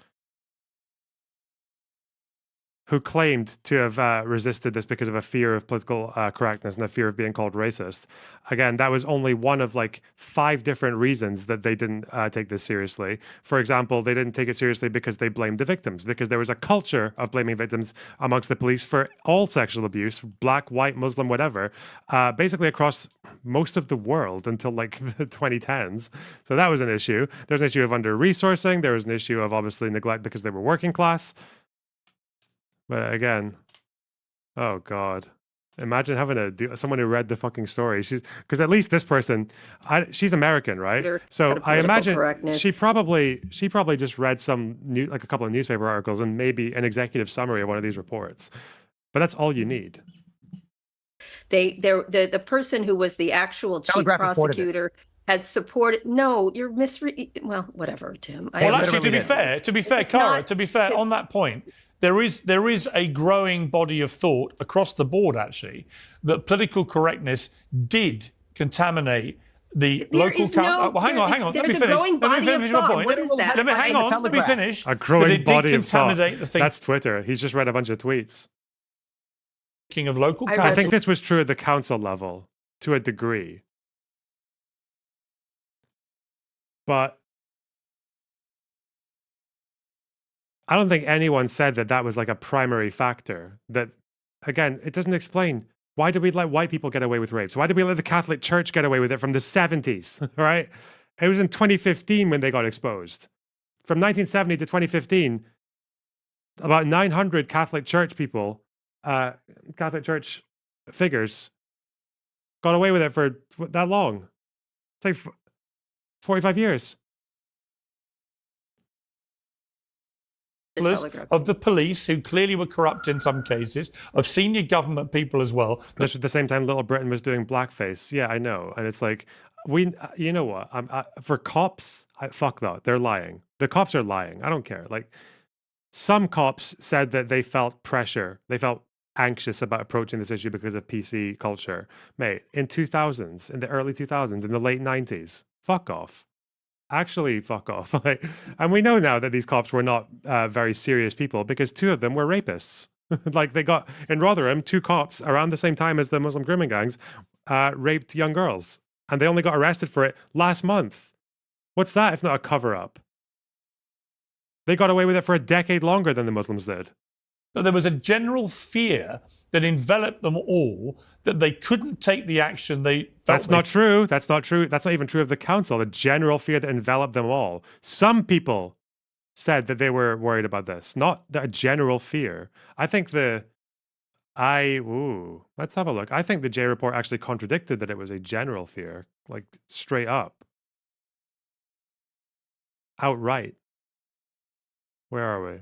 who claimed to have resisted this because of a fear of political correctness and a fear of being called racist. Again, that was only one of like 5 different reasons that they didn't take this seriously. For example, they didn't take it seriously because they blamed the victims, because there was a culture of blaming victims amongst the police for all sexual abuse, black, white, Muslim, whatever, basically across most of the world until like the 2010s. So that was an issue. There's an issue of under-resourcing. There was an issue of obviously neglect because they were working class. But again, oh God, imagine having someone who read the fucking story. Because at least this person, she's American, right? So I imagine she probably just read a couple of newspaper articles and maybe an executive summary of one of these reports. But that's all you need. The person who was the actual chief prosecutor has supported. No, you're well, whatever, Tim. Well, actually, to be fair, Cara, on that point. There is a growing body of thought across the board, actually, that political correctness did contaminate the local council. Well, hang on. Let me finish my point. What is that? Let me finish. A growing body of thought. That's Twitter. He's just read a bunch of tweets. King of local council. I think this was true at the council level to a degree. But I don't think anyone said that that was like a primary factor. That, again, it doesn't explain, why did we let white people get away with rapes? Why did we let the Catholic Church get away with it from the 70s, right? It was in 2015 when they got exposed. From 1970 to 2015, about 900 Catholic Church people, Catholic Church figures, got away with it for that long. It's like 45 years. Of the police, who clearly were corrupt in some cases, of senior government people as well. This was at the same time Little Britain was doing blackface. Yeah, I know. And it's like, you know what? For cops, fuck that. They're lying. The cops are lying. I don't care. Like, some cops said that they felt pressure. They felt anxious about approaching this issue because of PC culture. Mate, in the early 2000s, in the late 90s, fuck off. Actually, fuck off. And we know now that these cops were not very serious people because 2 of them were rapists. Like, they got, in Rotherham, 2 cops around the same time as the Muslim grooming gangs raped young girls. And they only got arrested for it last month. What's that if not a cover-up? They got away with it for a decade longer than the Muslims did. But there was a general fear that enveloped them all that they couldn't take the action they felt. That's not true. That's not true. That's not even true of the council. The general fear that enveloped them all. Some people said that they were worried about this, not a general fear. I think let's have a look. I think the J report actually contradicted that it was a general fear, like straight up. Outright. Where are we?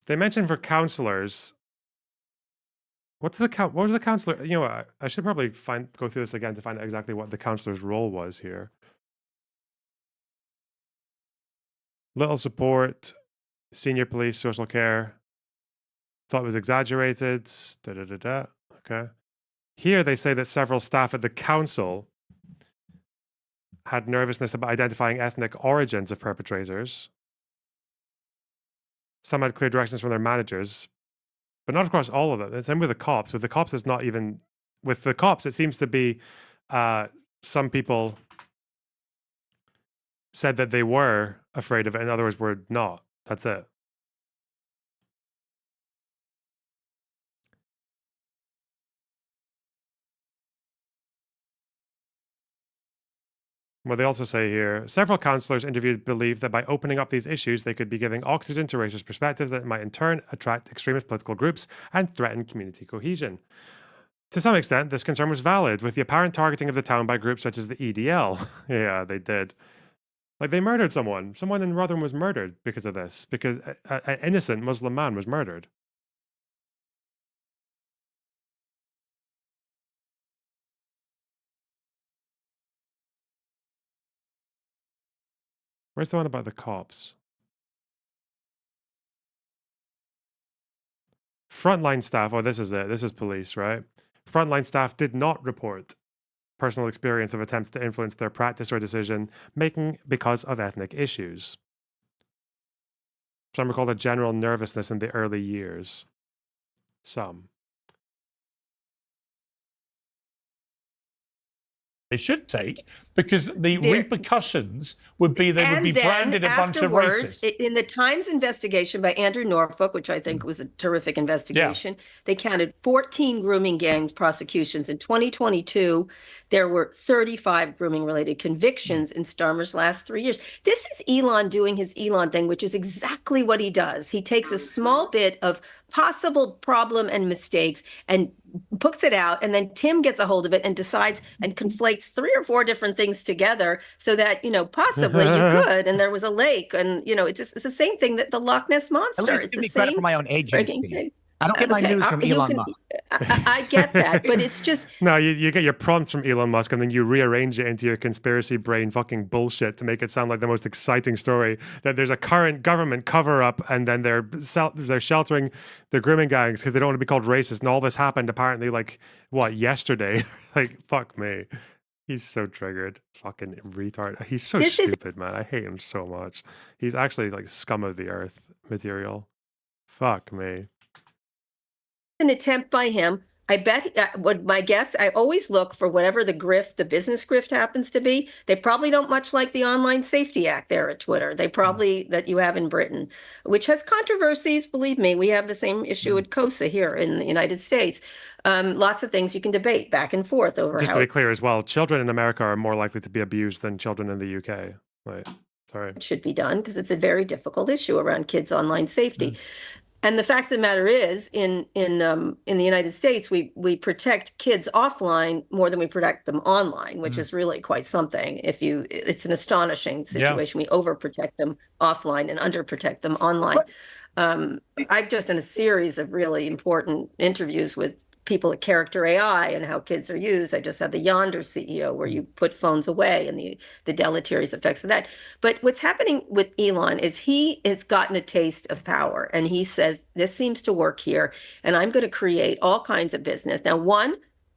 They mentioned for counselors. What was the counselor? You know what? I should probably go through this again to find out exactly what the counselor's role was here. Little support, senior police, social care. Thought it was exaggerated. Okay. Here they say that several staff at the council had nervousness about identifying ethnic origins of perpetrators. Some had clear directions from their managers, but not across all of them. The same with the cops. With the cops, it's not even... With the cops, it seems to be some people said that they were afraid of it, in other words, were not. That's it. Well, they also say here, several councillors interviewed believe that by opening up these issues, they could be giving oxygen to racist perspectives that might in turn attract extremist political groups and threaten community cohesion. To some extent, this concern was valid, with the apparent targeting of the town by groups such as the EDL. Yeah, they did. Like, they murdered someone. Someone in Rotherham was murdered because of this, because an innocent Muslim man was murdered. Where's the one about the cops? Frontline staff, oh, this is it. This is police, right? Frontline staff did not report personal experience of attempts to influence their practice or decision making because of ethnic issues. Some recalled a general nervousness in the early years. Some. They should take, because the repercussions would be they would be branded a bunch of racists. In the Times investigation by Andrew Norfolk, which I think was a terrific investigation, they counted 14 grooming gang prosecutions. In 2022, there were 35 grooming-related convictions in Starmer's last 3 years. This is Elon doing his Elon thing, which is exactly what he does. He takes a small bit of possible problem and mistakes and puts it out, and then Tim gets a hold of it and decides and conflates 3 or 4 different things together so that, you know, possibly you could, and there was a lake, and, you know, it's the same thing that the Loch Ness Monster. At least it's give me the credit same for my own agency. I don't get my news from Elon Musk. I get that, but it's just... No, you get your prompts from Elon Musk and then you rearrange it into your conspiracy brain fucking bullshit to make it sound like the most exciting story. That there's a current government cover-up and then they're sheltering the grooming gangs because they don't want to be called racist. And all this happened apparently, like, what, yesterday? Like, fuck me. He's so triggered. Fucking retard. He's so stupid, man. I hate him so much. He's actually like scum of the earth material. Fuck me. An attempt by him. I bet what my guess, I always look for whatever the grift, the business grift happens to be. They probably don't much like the Online Safety Act there at Twitter. They probably, that you have in Britain, which has controversies. Believe me, we have the same issue at COSA here in the United States. Lots of things you can debate back and forth over. Just to be clear as well, children in America are more likely to be abused than children in the UK. Right. Sorry. It should be done because it's a very difficult issue around kids' online safety. And the fact of the matter is, in the United States, we protect kids offline more than we protect them online, which is really quite something. It's an astonishing situation. We overprotect them offline and underprotect them online. I've just done a series of really important interviews with people at Character AI and how kids are used. I just had the Yonder CEO where you put phones away and the deleterious effects of that. But what's happening with Elon is he has gotten a taste of power and he says, this seems to work here and I'm going to create all kinds of business. Now, one,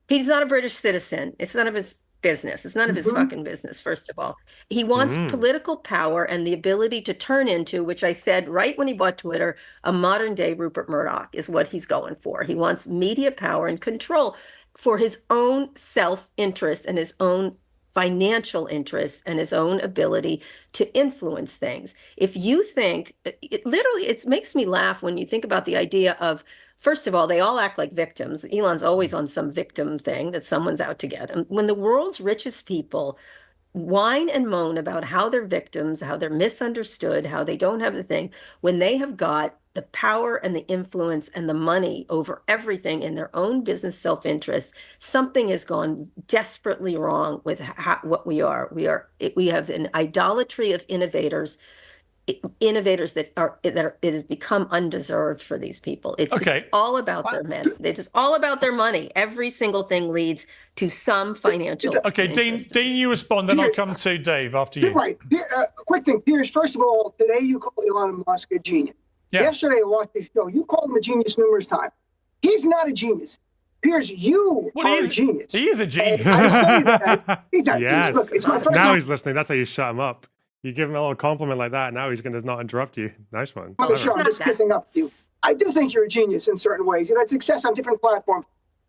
he's not a British citizen. It's none of his business. It's none of his fucking business, first of all. He wants political power and the ability to turn into, which I said right when he bought Twitter, a modern day Rupert Murdoch is what he's going for. He wants media power and control for his own self-interest and his own financial interests and his own ability to influence things. If you think, it makes me laugh when you think about the idea of, first of all, they all act like victims. Elon's always on some victim thing that someone's out to get. And when the world's richest people whine and moan about how they're victims, how they're misunderstood, how they don't have the thing, when they have got the power and the influence and the money over everything in their own business self-interest, something has gone desperately wrong with what we are. We have an idolatry of innovators innovators that it has become undeserved for these people. It's all about their men. It's just all about their money. Every single thing leads to some financial. Okay, Dean, you respond, then I'll come to Dave after you. You're right. Quick thing, Piers. First of all, today you called Elon Musk a genius. Yeah. Yesterday I watched his show. You called him a genius numerous times. He's not a genius. Piers, you are a genius. He is a genius. I say that. He's not a genius. Look, it's my first now he's listening. That's how you shut him up. You give him a little compliment like that, now he's going to not interrupt you. Nice one. I'm just kissing up to you. I do think you're a genius in certain ways. You've had success on different platforms.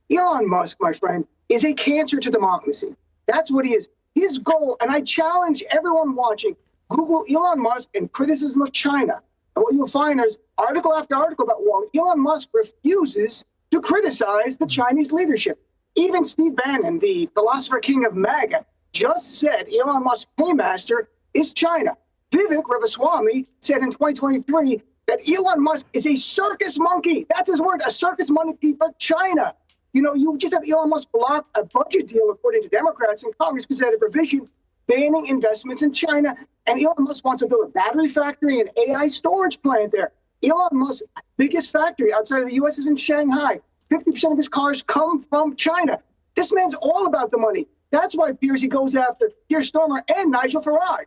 Elon Musk, my friend, is a cancer to democracy. That's what he is. His goal, and I challenge everyone watching, Google Elon Musk and criticism of China. And what you'll find is article after article about, well, Elon Musk refuses to criticize the Chinese leadership. Even Steve Bannon, the philosopher king of MAGA, just said Elon Musk's paymaster is China. Vivek Ramaswamy said in 2023 that Elon Musk is a circus monkey. That's his word, a circus monkey for China. You know, you just have Elon Musk block a budget deal, according to Democrats in Congress, because they had a provision banning investments in China. And Elon Musk wants to build a battery factory and AI storage plant there. Elon Musk's biggest factory outside of the U.S. is in Shanghai. 50% of his cars come from China. This man's all about the money. That's why, Piers, he goes after Keir Starmer and Nigel Farage.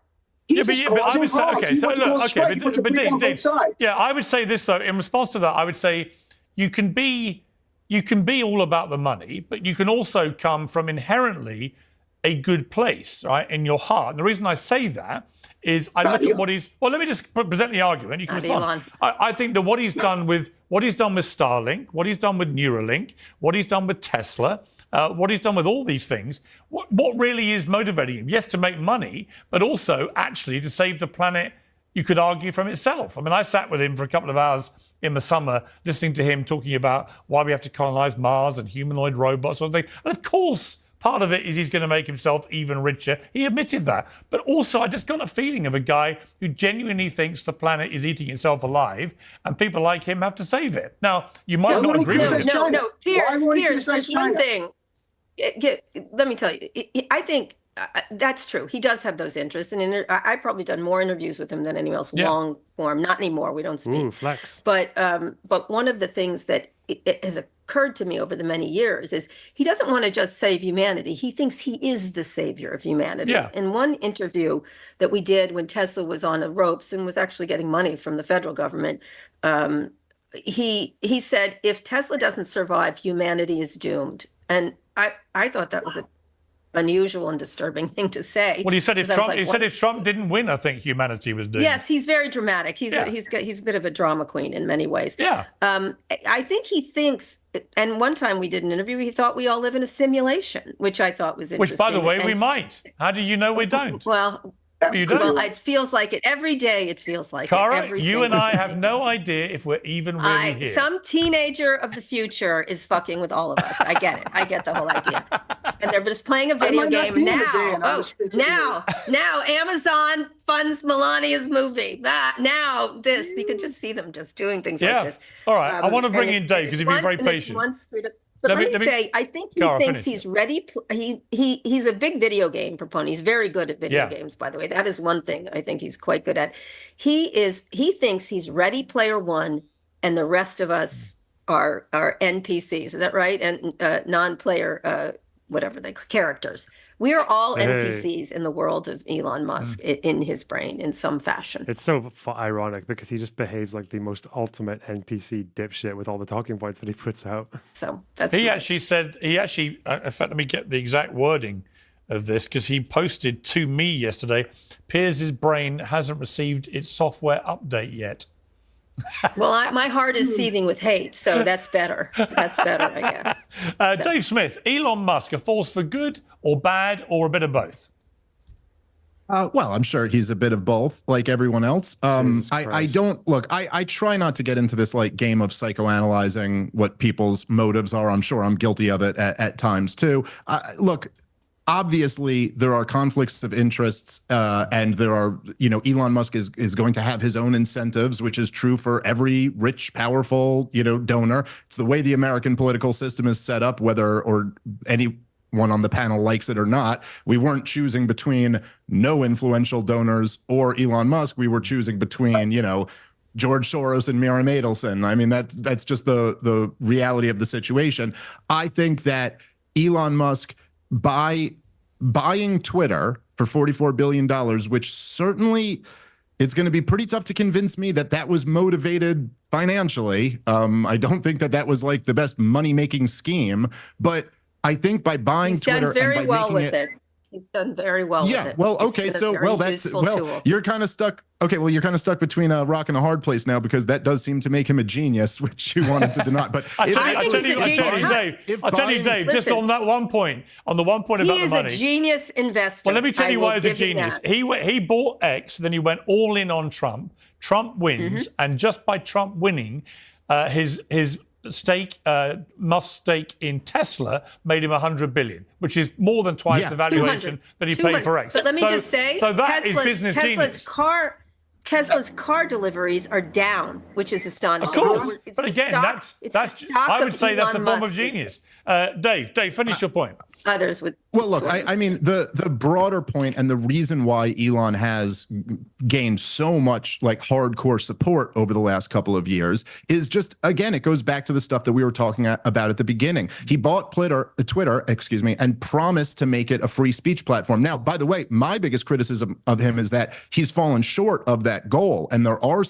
But I would say, Dave, I would say this though. In response to that, I would say you can be all about the money, but you can also come from inherently a good place, right, in your heart. And the reason I say that is I look at what he's. Well, let me just present the argument. You can respond. I think that what he's done with Starlink, what he's done with Neuralink, what he's done with Tesla. What he's done with all these things, what really is motivating him? Yes, to make money, but also actually to save the planet, you could argue, from itself. I mean, I sat with him for a couple of hours in the summer listening to him talking about why we have to colonize Mars and humanoid robots sort of thing. And of course, part of it is he's going to make himself even richer. He admitted that. But also, I just got a feeling of a guy who genuinely thinks the planet is eating itself alive and people like him have to save it. Now, you might not agree with him. No, Piers, there's one thing. Let me tell you, I think that's true. He does have those interests. And I've probably done more interviews with him than anyone else, long form. Not anymore. We don't speak. Ooh, flex. But one of the things that it has occurred to me over the many years is he doesn't want to just save humanity. He thinks he is the savior of humanity. Yeah. In one interview that we did when Tesla was on the ropes and was actually getting money from the federal government, he said, if Tesla doesn't survive, humanity is doomed. And I thought that was an unusual and disturbing thing to say. Well, he said if Trump didn't win, I think humanity was doomed. Yes, he's very dramatic. He's a bit of a drama queen in many ways. Yeah. I think he thinks, and one time we did an interview, he thought we all live in a simulation, which I thought was interesting. Which, by the way, we might. How do you know we don't? Well, it feels like it every day. It feels like Cara, it. you and I have no idea if we're even really here. Some teenager of the future is fucking with all of us. I get it. I get the whole idea. And they're just playing a video game now. Now Amazon funds Melania's movie. Now you could just see them just doing things like this. All right. I want to bring in Dave because he's been very patient. But let me say, I think he thinks he's ready. He's a big video game proponent. He's very good at video games, by the way. That is one thing I think he's quite good at. He thinks he's Ready Player One, and the rest of us are NPCs. Is that right? And non-player, whatever characters. We are all NPCs in the world of Elon Musk in his brain in some fashion. It's so ironic because he just behaves like the most ultimate NPC dipshit with all the talking points that he puts out. So that's actually said, in fact, let me get the exact wording of this because he posted to me yesterday, Piers' brain hasn't received its software update yet. Well, my heart is seething with hate, so that's better. That's better, I guess. Dave Smith, Elon Musk, a force for good or bad or a bit of both? Well, I'm sure he's a bit of both, like everyone else. I try not to get into this like game of psychoanalyzing what people's motives are. I'm sure I'm guilty of it at times too. Look, obviously there are conflicts of interests, and there are, Elon Musk is going to have his own incentives, which is true for every rich, powerful, donor. It's the way the American political system is set up, whether or any everyone on the panel likes it or not. We weren't choosing between no influential donors or Elon Musk. We were choosing between, George Soros and Miriam Adelson. I mean, that's just the reality of the situation. I think that Elon Musk, by buying Twitter for $44 billion, which certainly it's going to be pretty tough to convince me that was motivated financially. I don't think that was like the best money-making scheme, but I think by buying Twitter and by making it. He's done very well with it. Yeah, well, okay, you're kind of stuck. Okay, well, you're kind of stuck between a rock and a hard place now, because that does seem to make him a genius, which you wanted to deny. But I tell you, Dave, just on that one point, about the money. He is a genius investor. Well, let me tell you why he's a genius. He bought X, then he went all in on Trump. Trump wins, and just by Trump winning, his stake, Musk's stake in Tesla made him $100 billion, which is more than twice the valuation that he paid for X. But let me just say, so that is business genius. Tesla's car deliveries are down, which is astonishing. Of course, but again, that's I would say that's a form of genius. Dave, finish your point. Others would. Well, look, I mean, the broader point and the reason why Elon has gained so much like hardcore support over the last couple of years is just, again, it goes back to the stuff that we were talking about at the beginning. He bought Twitter, and promised to make it a free speech platform. Now, by the way, my biggest criticism of him is that he's fallen short of that goal, and there are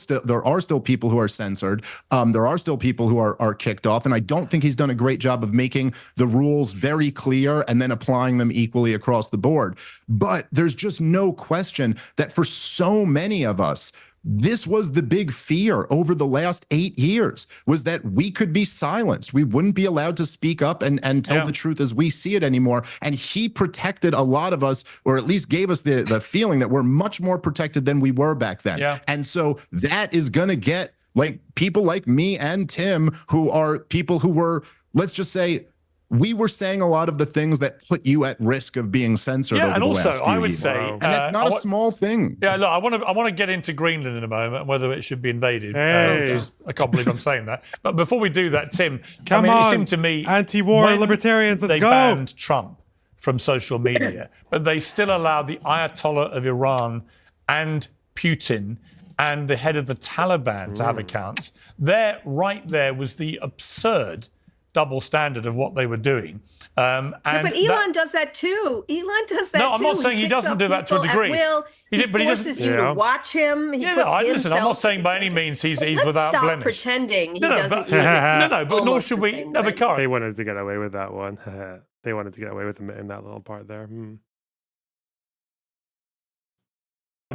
still people who are censored. There are still people who are kicked off, and I don't think he's done a great job of making the rules very clear and then applying them equally across the board. But there's just no question that for so many of us, this was the big fear over the last 8 years, was that we could be silenced. We wouldn't be allowed to speak up and tell the truth as we see it anymore. And he protected a lot of us, or at least gave us the feeling that we're much more protected than we were back then. Yeah. And so that is going to get like people like me and Tim, who are people who were, let's just say, we were saying a lot of the things that put you at risk of being censored. Yeah, over the last few I would years. say, and that's not a small thing. Yeah, look, I want to get into Greenland in a moment, and whether it should be invaded. I can't believe I'm saying that. But before we do that, Tim, it seemed to me, anti-war libertarians, let's go. They banned Trump from social media, but they still allowed the Ayatollah of Iran and Putin and the head of the Taliban to have accounts. Right there was the absurd double standard of what they were doing. But Elon does that too. Elon does that too. No, I'm not saying he doesn't do that to a degree. He forces you to watch him. Listen, I'm not saying by any means he's without blemish. Stop pretending he doesn't use it. But nor should we. No, but they wanted to get away with that one. They wanted to get away with him in that little part there.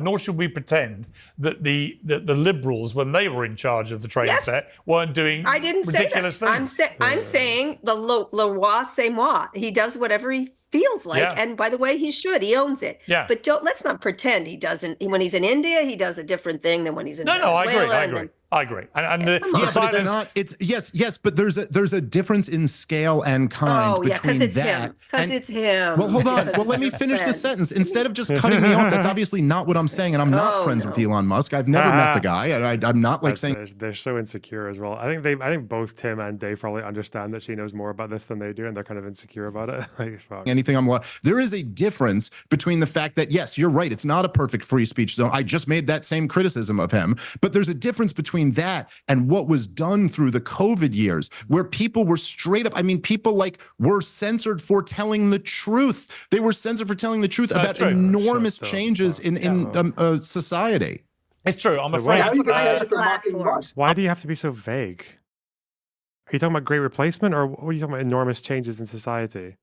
Nor should we pretend that the liberals, when they were in charge of the train set, weren't doing ridiculous things. I'm saying the le roi c'est moi. He does whatever he feels like, and by the way, he should. He owns it. Yeah. But let's not pretend he doesn't. When he's in India, he does a different thing than when he's in Venezuela. I agree. And the silence. Yes, but there's a difference in scale and kind between that. Because it's him. Well, hold on. Well, let me finish the sentence. Instead of just cutting me off, that's obviously not what I'm saying. And I'm not friends with Elon Musk. I've never met the guy. I'm not like saying they're so insecure as well. I think both Tim and Dave probably understand that she knows more about this than they do, and they're kind of insecure about it. There is a difference between the fact that, yes, you're right, it's not a perfect free speech zone. I just made that same criticism of him. But there's a difference between that and what was done through the COVID years, where people were straight up, people were censored for telling the truth. They were censored for telling the truth about enormous changes in society. It's true. I'm afraid. Why do you have to be so vague? Are you talking about Great Replacement, or what are you talking about enormous changes in society?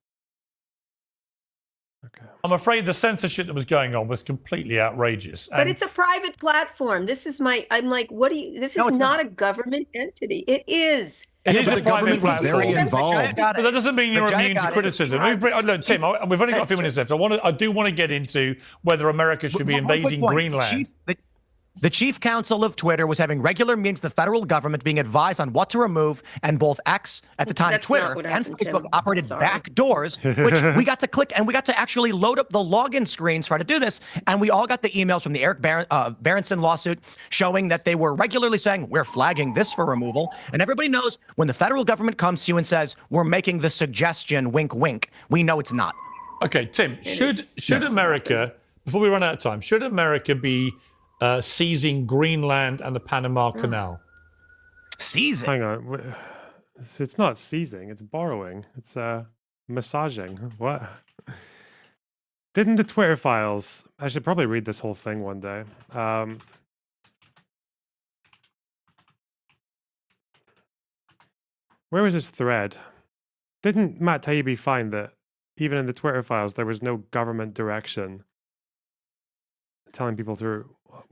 Okay. I'm afraid the censorship that was going on was completely outrageous. But it's a private platform. This is this is not a government entity. It is. It is a private platform. Very involved. But that doesn't mean you're immune to criticism. Tim, we've only got a few minutes left. I do want to get into whether America should be invading Greenland. The chief counsel of Twitter was having regular meetings with the federal government, being advised on what to remove, and both X, at the time That's Twitter, not what and happened, Facebook Tim. operated Sorry. back doors, which we got to click, and we got to actually load up the login screens for how to do this, and we all got the emails from the Eric Berenson lawsuit showing that they were regularly saying, we're flagging this for removal, and everybody knows when the federal government comes to you and says, we're making the suggestion, wink, wink, we know it's not. Okay, Tim, should America, before we run out of time, should America be seizing Greenland and the Panama Canal? Seizing? Hang on. It's not seizing. It's borrowing. It's massaging. What? Didn't the Twitter files... I should probably read this whole thing one day. Where was this thread? Didn't Matt Taibbi find that even in the Twitter files there was no government direction telling people to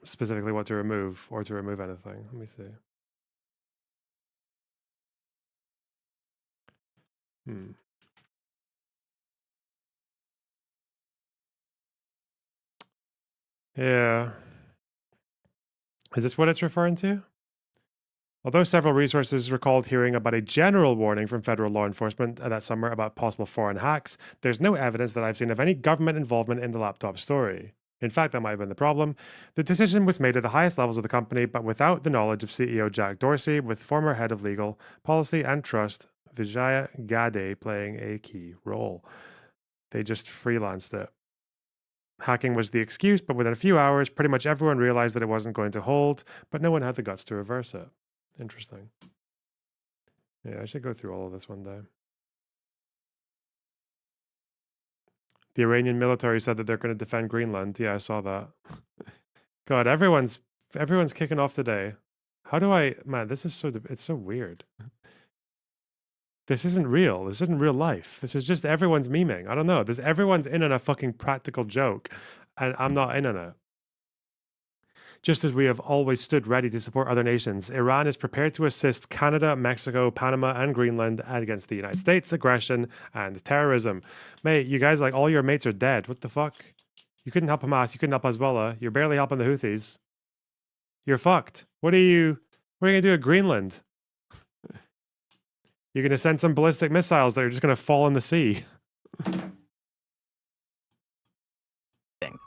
specifically what to remove or to remove anything? Let me see. Yeah. Is this what it's referring to? Although several resources recalled hearing about a general warning from federal law enforcement that summer about possible foreign hacks, there's no evidence that I've seen of any government involvement in the laptop story. In fact, that might have been the problem. The decision was made at the highest levels of the company, but without the knowledge of CEO Jack Dorsey, with former head of legal, policy, and trust, Vijaya Gade, playing a key role. They just freelanced it. Hacking was the excuse, but within a few hours, pretty much everyone realized that it wasn't going to hold, but no one had the guts to reverse it. Interesting. Yeah, I should go through all of this one day. The Iranian military said that they're going to defend Greenland. Yeah, I saw that. God, everyone's kicking off today. How do I... Man, this is it's so weird. This isn't real. This isn't real life. This is just everyone's memeing. I don't know. Everyone's in on a fucking practical joke, and I'm not in on it. Just as we have always stood ready to support other nations, Iran is prepared to assist Canada, Mexico, Panama, and Greenland against the United States' aggression and terrorism. Mate, you guys, like, all your mates are dead. What the fuck? You couldn't help Hamas. You couldn't help Hezbollah. You're barely helping the Houthis. You're fucked. What are you going to do at Greenland? You're going to send some ballistic missiles that are just going to fall in the sea.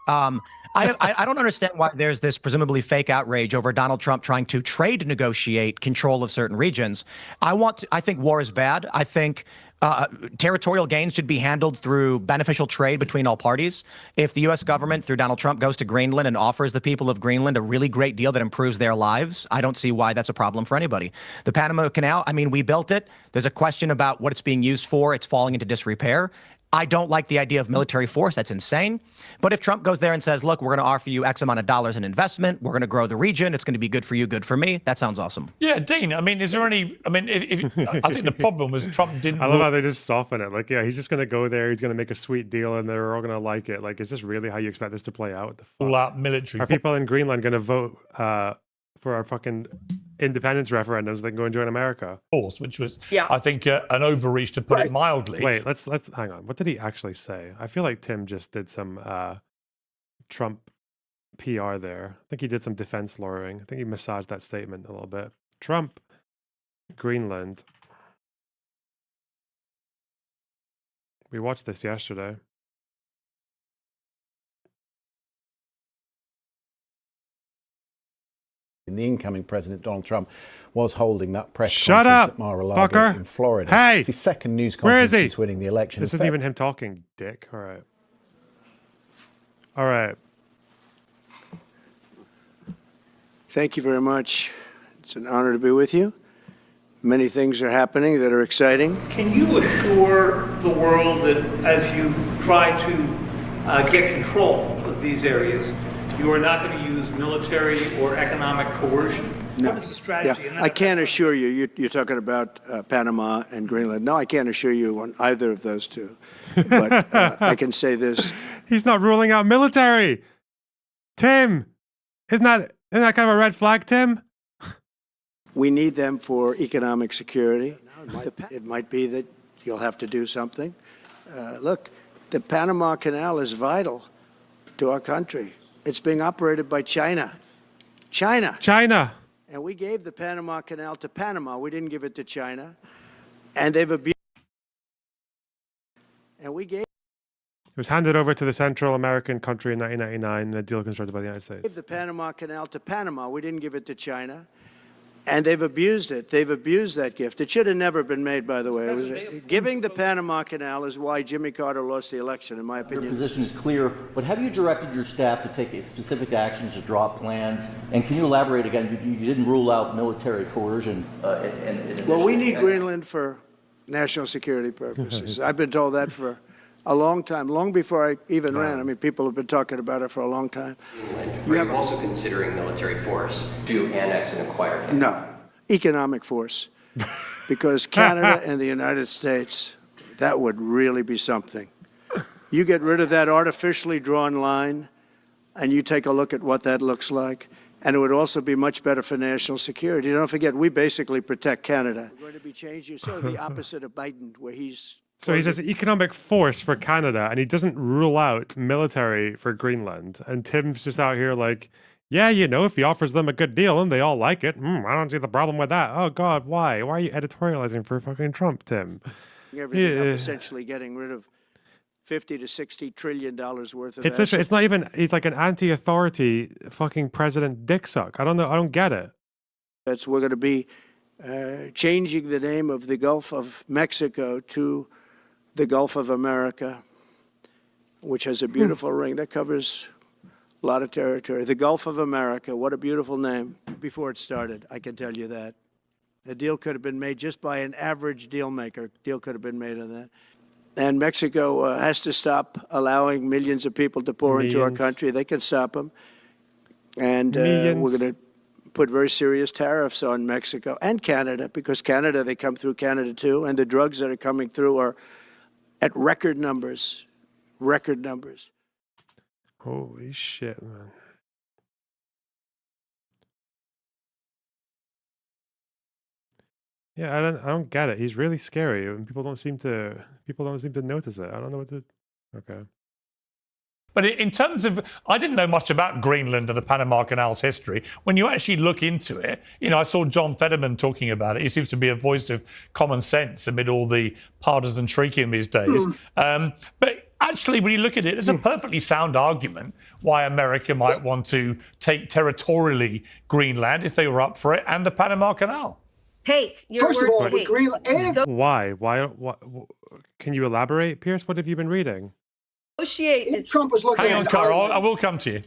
I don't understand why there's this presumably fake outrage over Donald Trump trying to trade negotiate control of certain regions. I think war is bad. I think territorial gains should be handled through beneficial trade between all parties. If the U.S. government, through Donald Trump, goes to Greenland and offers the people of Greenland a really great deal that improves their lives, I don't see why that's a problem for anybody. The Panama Canal, I mean, we built it. There's a question about what it's being used for. It's falling into disrepair. I don't like the idea of military force. That's insane. But if Trump goes there and says, look, we're going to offer you X amount of dollars in investment, we're going to grow the region, it's going to be good for you, good for me, that sounds awesome. Yeah, Dean, I mean, is there any... I mean, I think the problem was Trump didn't... I love how they just soften it. Like, yeah, he's just going to go there, he's going to make a sweet deal, and they're all going to like it. Like, is this really how you expect this to play out? What the fuck? All-out military... Are people in Greenland going to vote for our fucking independence referendums so they can go and join America? Course, which was, I think, an overreach, to put it mildly. Wait, let's hang on. What did he actually say? I feel like Tim just did some Trump PR there. I think he did some defense lawyering. I think he massaged that statement a little bit. Trump, Greenland. We watched this yesterday. The incoming president, Donald Trump, was holding that press Shut conference up, at Mar-a-Lago fucker. in Florida. Hey, it's his second news where is conference he? since winning the election. This isn't even him talking, dick. All right. All right. Thank you very much. It's an honor to be with you. Many things are happening that are exciting. Can you assure the world that as you try to get control of these areas, you are not going to use military or economic coercion? No. What is the strategy? Yeah. I can't assure you. You're talking about Panama and Greenland. No, I can't assure you on either of those two. But I can say this. He's not ruling out military. Tim, isn't that kind of a red flag, Tim? We need them for economic security. It might be that you'll have to do something. Look, the Panama Canal is vital to our country. It's being operated by China. China. China. And we gave the Panama Canal to Panama. We didn't give it to China. And they've abused. And we gave. It was handed over to the Central American country in 1999 in a deal constructed by the United States. The Panama Canal to Panama. We didn't give it to China. And they've abused it. They've abused that gift. It should have never been made, by the way. Giving the Panama Canal is why Jimmy Carter lost the election, in my opinion. Your position is clear, but have you directed your staff to take specific actions to draw plans? And can you elaborate again? You didn't rule out military coercion. Well, we need Greenland for national security purposes. I've been told that for a long time, long before I even ran. I mean, people have been talking about it for a long time. Are you also considering military force to annex and acquire Canada? No, economic force. Because Canada and the United States, that would really be something. You get rid of that artificially drawn line, and you take a look at what that looks like, and it would also be much better for national security. Don't forget, we basically protect Canada. We're going to be changing, sort of the opposite of Biden, where he's... So he says economic force for Canada, and he doesn't rule out military for Greenland. And Tim's just out here like, yeah, you know, if he offers them a good deal and they all like it, I don't see the problem with that. Oh, God, why? Why are you editorializing for fucking Trump, Tim? Everything up, essentially getting rid of $50 to $60 trillion worth of assets. It's not even, he's like an anti-authority fucking president dick suck. I don't know. I don't get it. We're going to be changing the name of the Gulf of Mexico to the Gulf of America, which has a beautiful ring that covers a lot of territory. The Gulf of America, what a beautiful name. Before it started, I can tell you that. A deal could have been made just by an average deal maker. Deal could have been made on that. And Mexico has to stop allowing millions of people to pour into our country. They can stop them. And we're going to put very serious tariffs on Mexico and Canada, because Canada, they come through Canada too, and the drugs that are coming through are at record numbers. Record numbers. Holy shit, man. Yeah, I don't get it. He's really scary, and people don't seem to notice it. I don't know what to. Okay. But in terms of, I didn't know much about Greenland and the Panama Canal's history. When you actually look into it, you know, I saw John Fetterman talking about it. He seems to be a voice of common sense amid all the partisan shrieking these days. But actually, when you look at it, there's a perfectly sound argument why America might want to take territorially Greenland if they were up for it, and the Panama Canal. Take your First of all, word, with Greenland, Why? What? Can you elaborate, Piers? What have you been reading? If Trump was looking Hang on, Carl, I will come to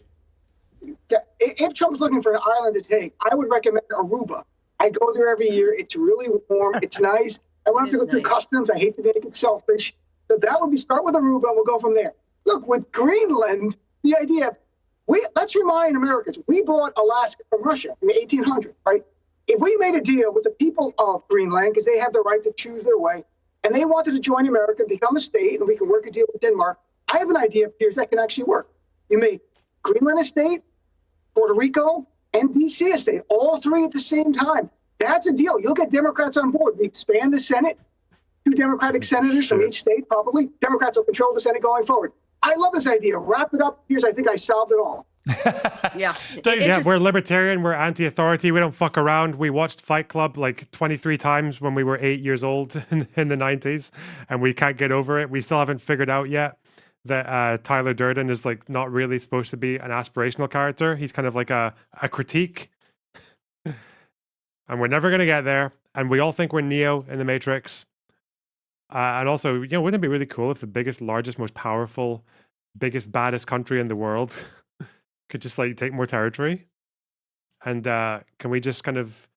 you. If Trump was looking for an island to take, I would recommend Aruba. I go there every year. It's really warm. It's nice. I won't have to go through customs. I hate to make it selfish. So that would be, start with Aruba, and we'll go from there. Look, with Greenland, the idea, let's remind Americans, we bought Alaska from Russia in the 1800s, right? If we made a deal with the people of Greenland, because they have the right to choose their way, and they wanted to join America and become a state, and we can work a deal with Denmark, I have an idea, Piers, that can actually work. You make Greenland a state, Puerto Rico, and D.C. a state, all three at the same time. That's a deal. You'll get Democrats on board. We expand the Senate, 2 Democratic senators from each state, probably. Democrats will control the Senate going forward. I love this idea. Wrap it up. Piers, I think I solved it all. Yeah. Yeah, we're libertarian. We're anti-authority. We don't fuck around. We watched Fight Club like 23 times when we were 8 years old in the 90s, and we can't get over it. We still haven't figured out yet that Tyler Durden is like not really supposed to be an aspirational character. He's kind of like a critique. And we're never going to get there. And we all think we're Neo in the Matrix. And also, you know, wouldn't it be really cool if the biggest, largest, most powerful, biggest, baddest country in the world could just like take more territory? And can we just kind of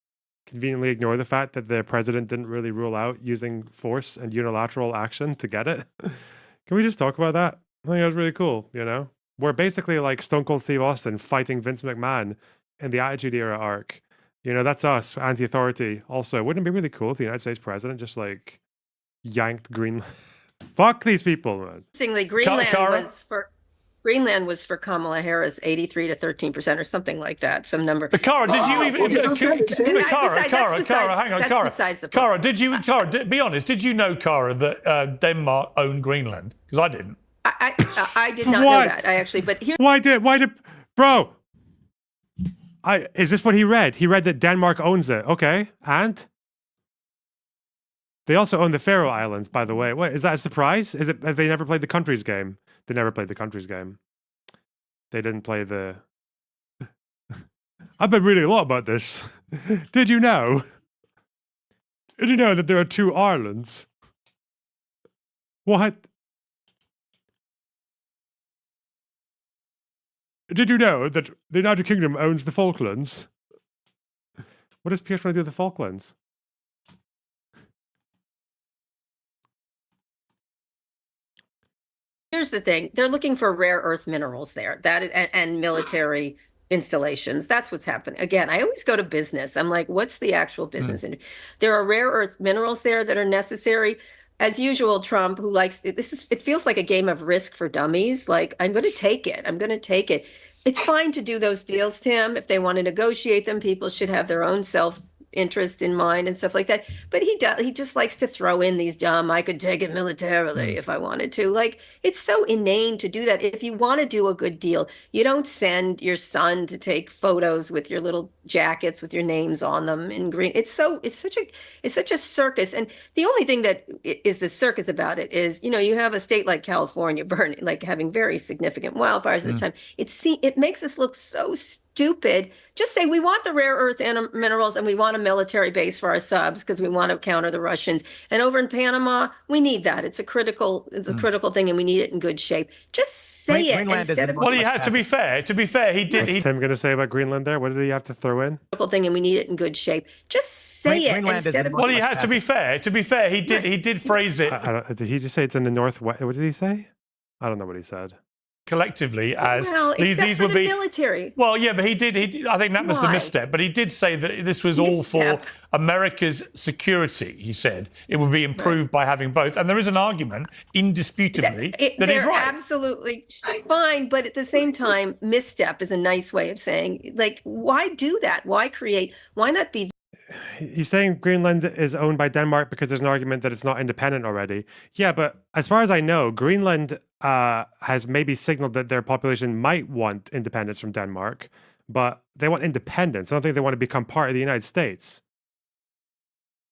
conveniently ignore the fact that the president didn't really rule out using force and unilateral action to get it? Can we just talk about that? I think that was really cool, you know? We're basically like Stone Cold Steve Austin fighting Vince McMahon in the Attitude Era arc. You know, that's us, anti-authority. Also, wouldn't it be really cool if the United States president just like yanked Greenland? Fuck these people, man. Interestingly, Greenland was for Kamala Harris 83 to 13% or something like that, some number. But Cara, did you even? Cara, did you? Cara, be honest. Did you know, Cara, that Denmark owned Greenland? Because I didn't. I did not know that. I actually, but here. Why did, bro? Is this what he read? He read that Denmark owns it. Okay, and they also own the Faroe Islands, by the way. What is that a surprise? Is it? Have they never played the countries game? They never played the countries game. They didn't play the. I've been reading a lot about this. Did you know? Did you know that there are 2 Irelands? What? Did you know that the United Kingdom owns the Falklands? What does Piers want to do with the Falklands? Here's the thing. They're looking for rare earth minerals there. That is, and military installations. That's what's happening. Again, I always go to business. I'm like, what's the actual business? And there are rare earth minerals there that are necessary. As usual, Trump, who likes it feels like a game of Risk for Dummies. Like, I'm going to take it. I'm going to take it. It's fine to do those deals, Tim. If they want to negotiate them, people should have their own self-interest in mind and stuff like that. But he just likes to throw in these dumb, I could take it militarily if I wanted to. Like, it's so inane to do that. If you want to do a good deal, you don't send your son to take photos with your little jackets with your names on them in green. It's such a circus. And the only thing that is the circus about it is, you have a state like California burning, like having very significant wildfires at the time. It makes us look so stupid. Just say we want the rare earth minerals and we want a military base for our subs because we want to counter the Russians. And over in Panama, we need that. It's a critical thing, and we need it in good shape. Just say it instead of. Well, he has to be fair. To be fair, he did. What's Tim going to say about Greenland there? What did he have to throw in? Thing, and we need it in good shape. Just say it instead of. Well, he has to be fair. To be fair, he did phrase it. Did he just say it's in the northwest? What did he say? I don't know what he said. Collectively, as these would be military. Well, yeah, but he did. I think that was the misstep. But he did say that this was all for America's security. He said it would be improved by having both, and there is an argument, indisputably, that he's right. They're absolutely fine, but at the same time, misstep is a nice way of saying, like, why do that? Why not be? He's saying Greenland is owned by Denmark because there's an argument that it's not independent already. Yeah, but as far as I know, Greenland has maybe signaled that their population might want independence from Denmark, but they want independence. I don't think they want to become part of the United States.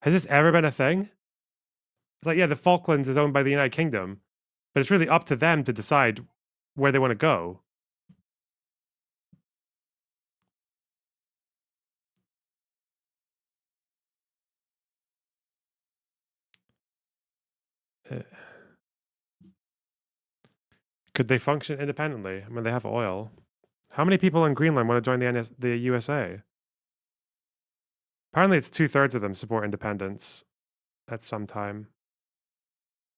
Has this ever been a thing? It's like, yeah, the Falklands is owned by the United Kingdom, but it's really up to them to decide where they want to go. Could they function independently? I mean, they have oil. How many people in Greenland want to join the USA? Apparently, it's 2/3 of them support independence at some time.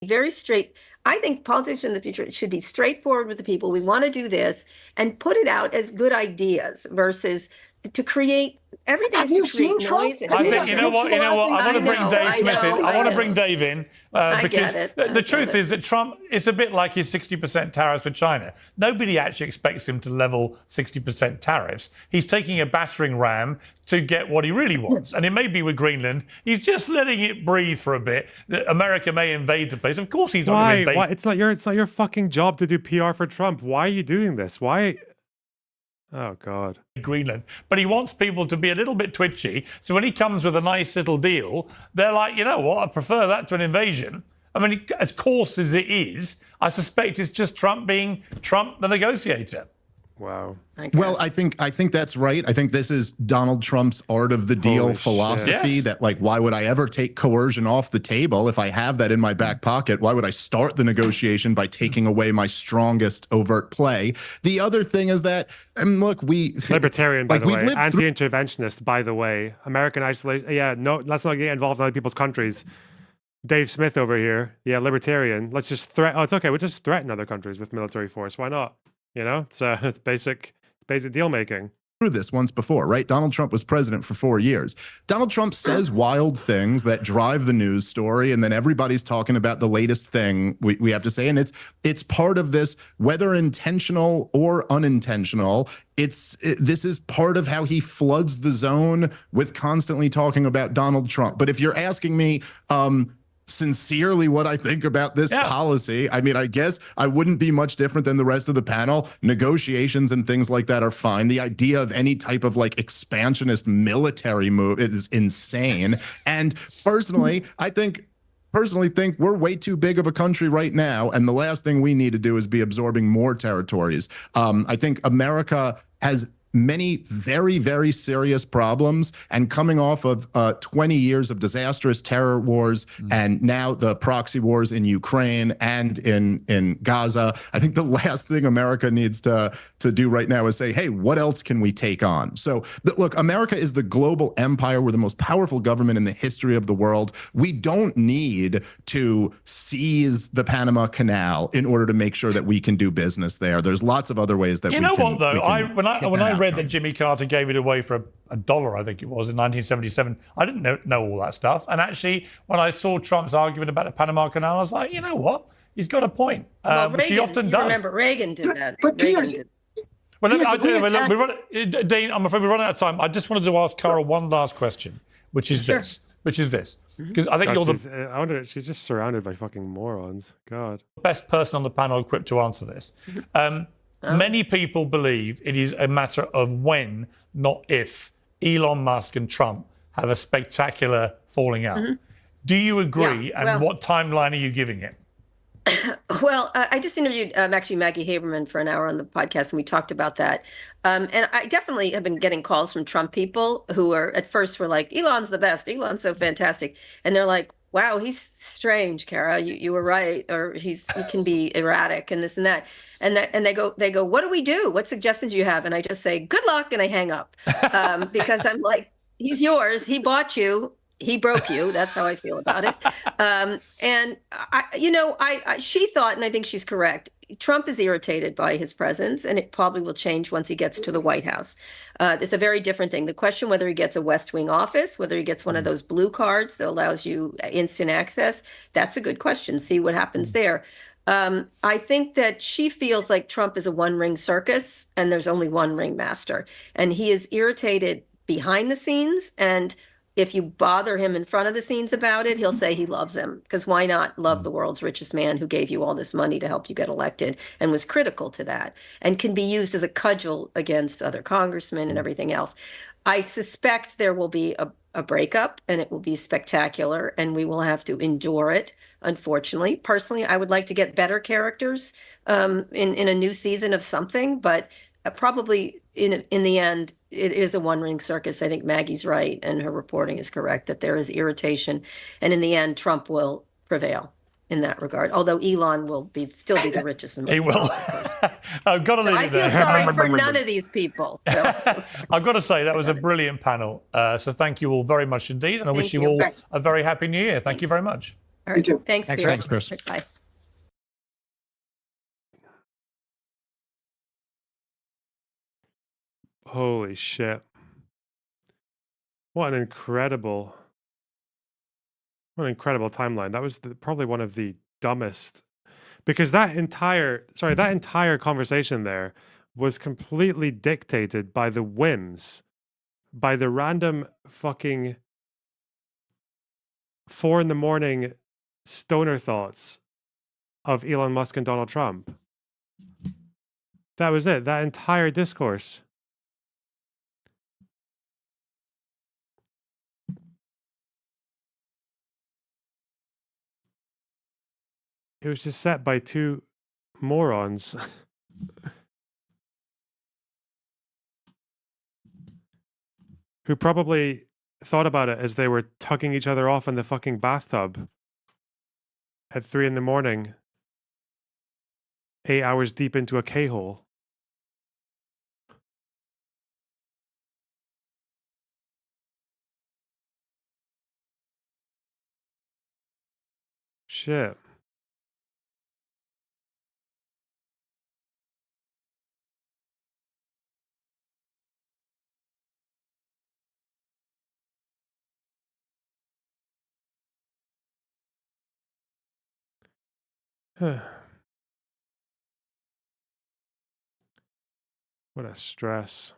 Very straight. I think politics in the future should be straightforward with the people. We want to do this and put it out as good ideas versus to create everything. Have you seen Trump? I think you know what. I want to bring Dave Smith in. I want to bring Dave in because the truth is that Trump is a bit like his 60% tariffs with China. Nobody actually expects him to level 60% tariffs. He's taking a battering ram to get what he really wants, and it may be with Greenland. He's just letting it breathe for a bit. That America may invade the place. Of course, he's not going to invade. Why? It's not your fucking job to do PR for Trump. Why are you doing this? Why? Oh, God. Greenland. But he wants people to be a little bit twitchy. So when he comes with a nice little deal, they're like, you know what? I prefer that to an invasion. I mean, as coarse as it is, I suspect it's just Trump being Trump the negotiator. Wow. Well, I think that's right. I think this is Donald Trump's art of the deal philosophy. Yes. That, like, why would I ever take coercion off the table if I have that in my back pocket? Why would I start the negotiation by taking away my strongest overt play? The other thing is that, look, libertarian, by the way, anti-interventionist, by the way, American isolation. Yeah, no, let's not get involved in other people's countries. Dave Smith over here, yeah, libertarian. Let's just threaten. Oh, it's okay. We'll just threaten other countries with military force. Why not? You know, it's basic deal making. Through this once before, right? Donald Trump was president for 4 years. Donald Trump says wild things that drive the news story, and then everybody's talking about the latest thing we have to say, and it's part of this, whether intentional or unintentional. This is part of how he floods the zone with constantly talking about Donald Trump. But if you're asking me, sincerely what I think about this policy. I mean, I guess I wouldn't be much different than the rest of the panel. Negotiations and things like that are fine. The idea of any type of like expansionist military move is insane. And personally, I think we're way too big of a country right now, and the last thing we need to do is be absorbing more territories. I think America has many very, very serious problems, and coming off of 20 years of disastrous terror wars and now the proxy wars in Ukraine and in Gaza, I think the last thing America needs to do right now is say, hey, what else can we take on? So look, America is the global empire. We're the most powerful government in the history of the world. We don't need to seize the Panama Canal in order to make sure that we can do business there. There's lots of other ways that you we know can, what though, when I read that outcome. Jimmy Carter gave it away for $1, I think it was, in 1977, I didn't know all that stuff. And actually, when I saw Trump's argument about the Panama Canal, I was like, you know what? He's got a point, Well, which he Reagan, often you does. remember Reagan did that. But Reagan Piers, did. Well, Piers, Dean, I'm afraid we're running out of time. I just wanted to ask Cara one last question, which is this. Because I think you're the I wonder, she's just surrounded by fucking morons. God. best person on the panel equipped to answer this. Many people believe it is a matter of when, not if, Elon Musk and Trump have a spectacular falling out. Do you agree? Yeah, and what timeline are you giving it? Well, I just interviewed actually Maggie Haberman for an hour on the podcast, and we talked about that. And I definitely have been getting calls from Trump people who are at first were like, Elon's the best. Elon's so fantastic. And they're like, wow, he's strange, Kara. You were right. Or he can be erratic and this and that. And they go, what do we do? What suggestions do you have? And I just say, good luck. And I hang up because I'm like, he's yours. He bought you. He broke you. That's how I feel about it. And she thought, and I think she's correct, Trump is irritated by his presence, and it probably will change once he gets to the White House. It's a very different thing. The question whether he gets a West Wing office, whether he gets one of those blue cards that allows you instant access, that's a good question. See what happens there. I think that she feels like Trump is a one-ring circus, and there's only one ringmaster. And he is irritated behind the scenes, and if you bother him in front of the scenes about it, he'll say he loves him. Because why not love the world's richest man who gave you all this money to help you get elected and was critical to that and can be used as a cudgel against other congressmen and everything else. I suspect there will be a breakup, and it will be spectacular, and we will have to endure it, unfortunately. Personally, I would like to get better characters in a new season of something, but probably in the end, it is a one-ring circus. I think Maggie's right, and her reporting is correct that there is irritation, and in the end, Trump will prevail in that regard. Although Elon will still be the richest. He will. I've got to leave it there. I feel sorry for none of these people. So I've got to say that was a brilliant panel. So thank you all very much indeed, and I wish you all a very happy New Year. Thank you very much. All right. You too. Thanks, Chris. Bye. Holy shit. What an incredible timeline. That was probably one of the dumbest, because that entire conversation there was completely dictated by the whims, by the random fucking 4 a.m. stoner thoughts of Elon Musk and Donald Trump. That was it. That entire discourse. It was just set by two morons. Who probably thought about it as they were tugging each other off in the fucking bathtub at 3 a.m, 8 hours deep into a K-hole. Shit. What a stress.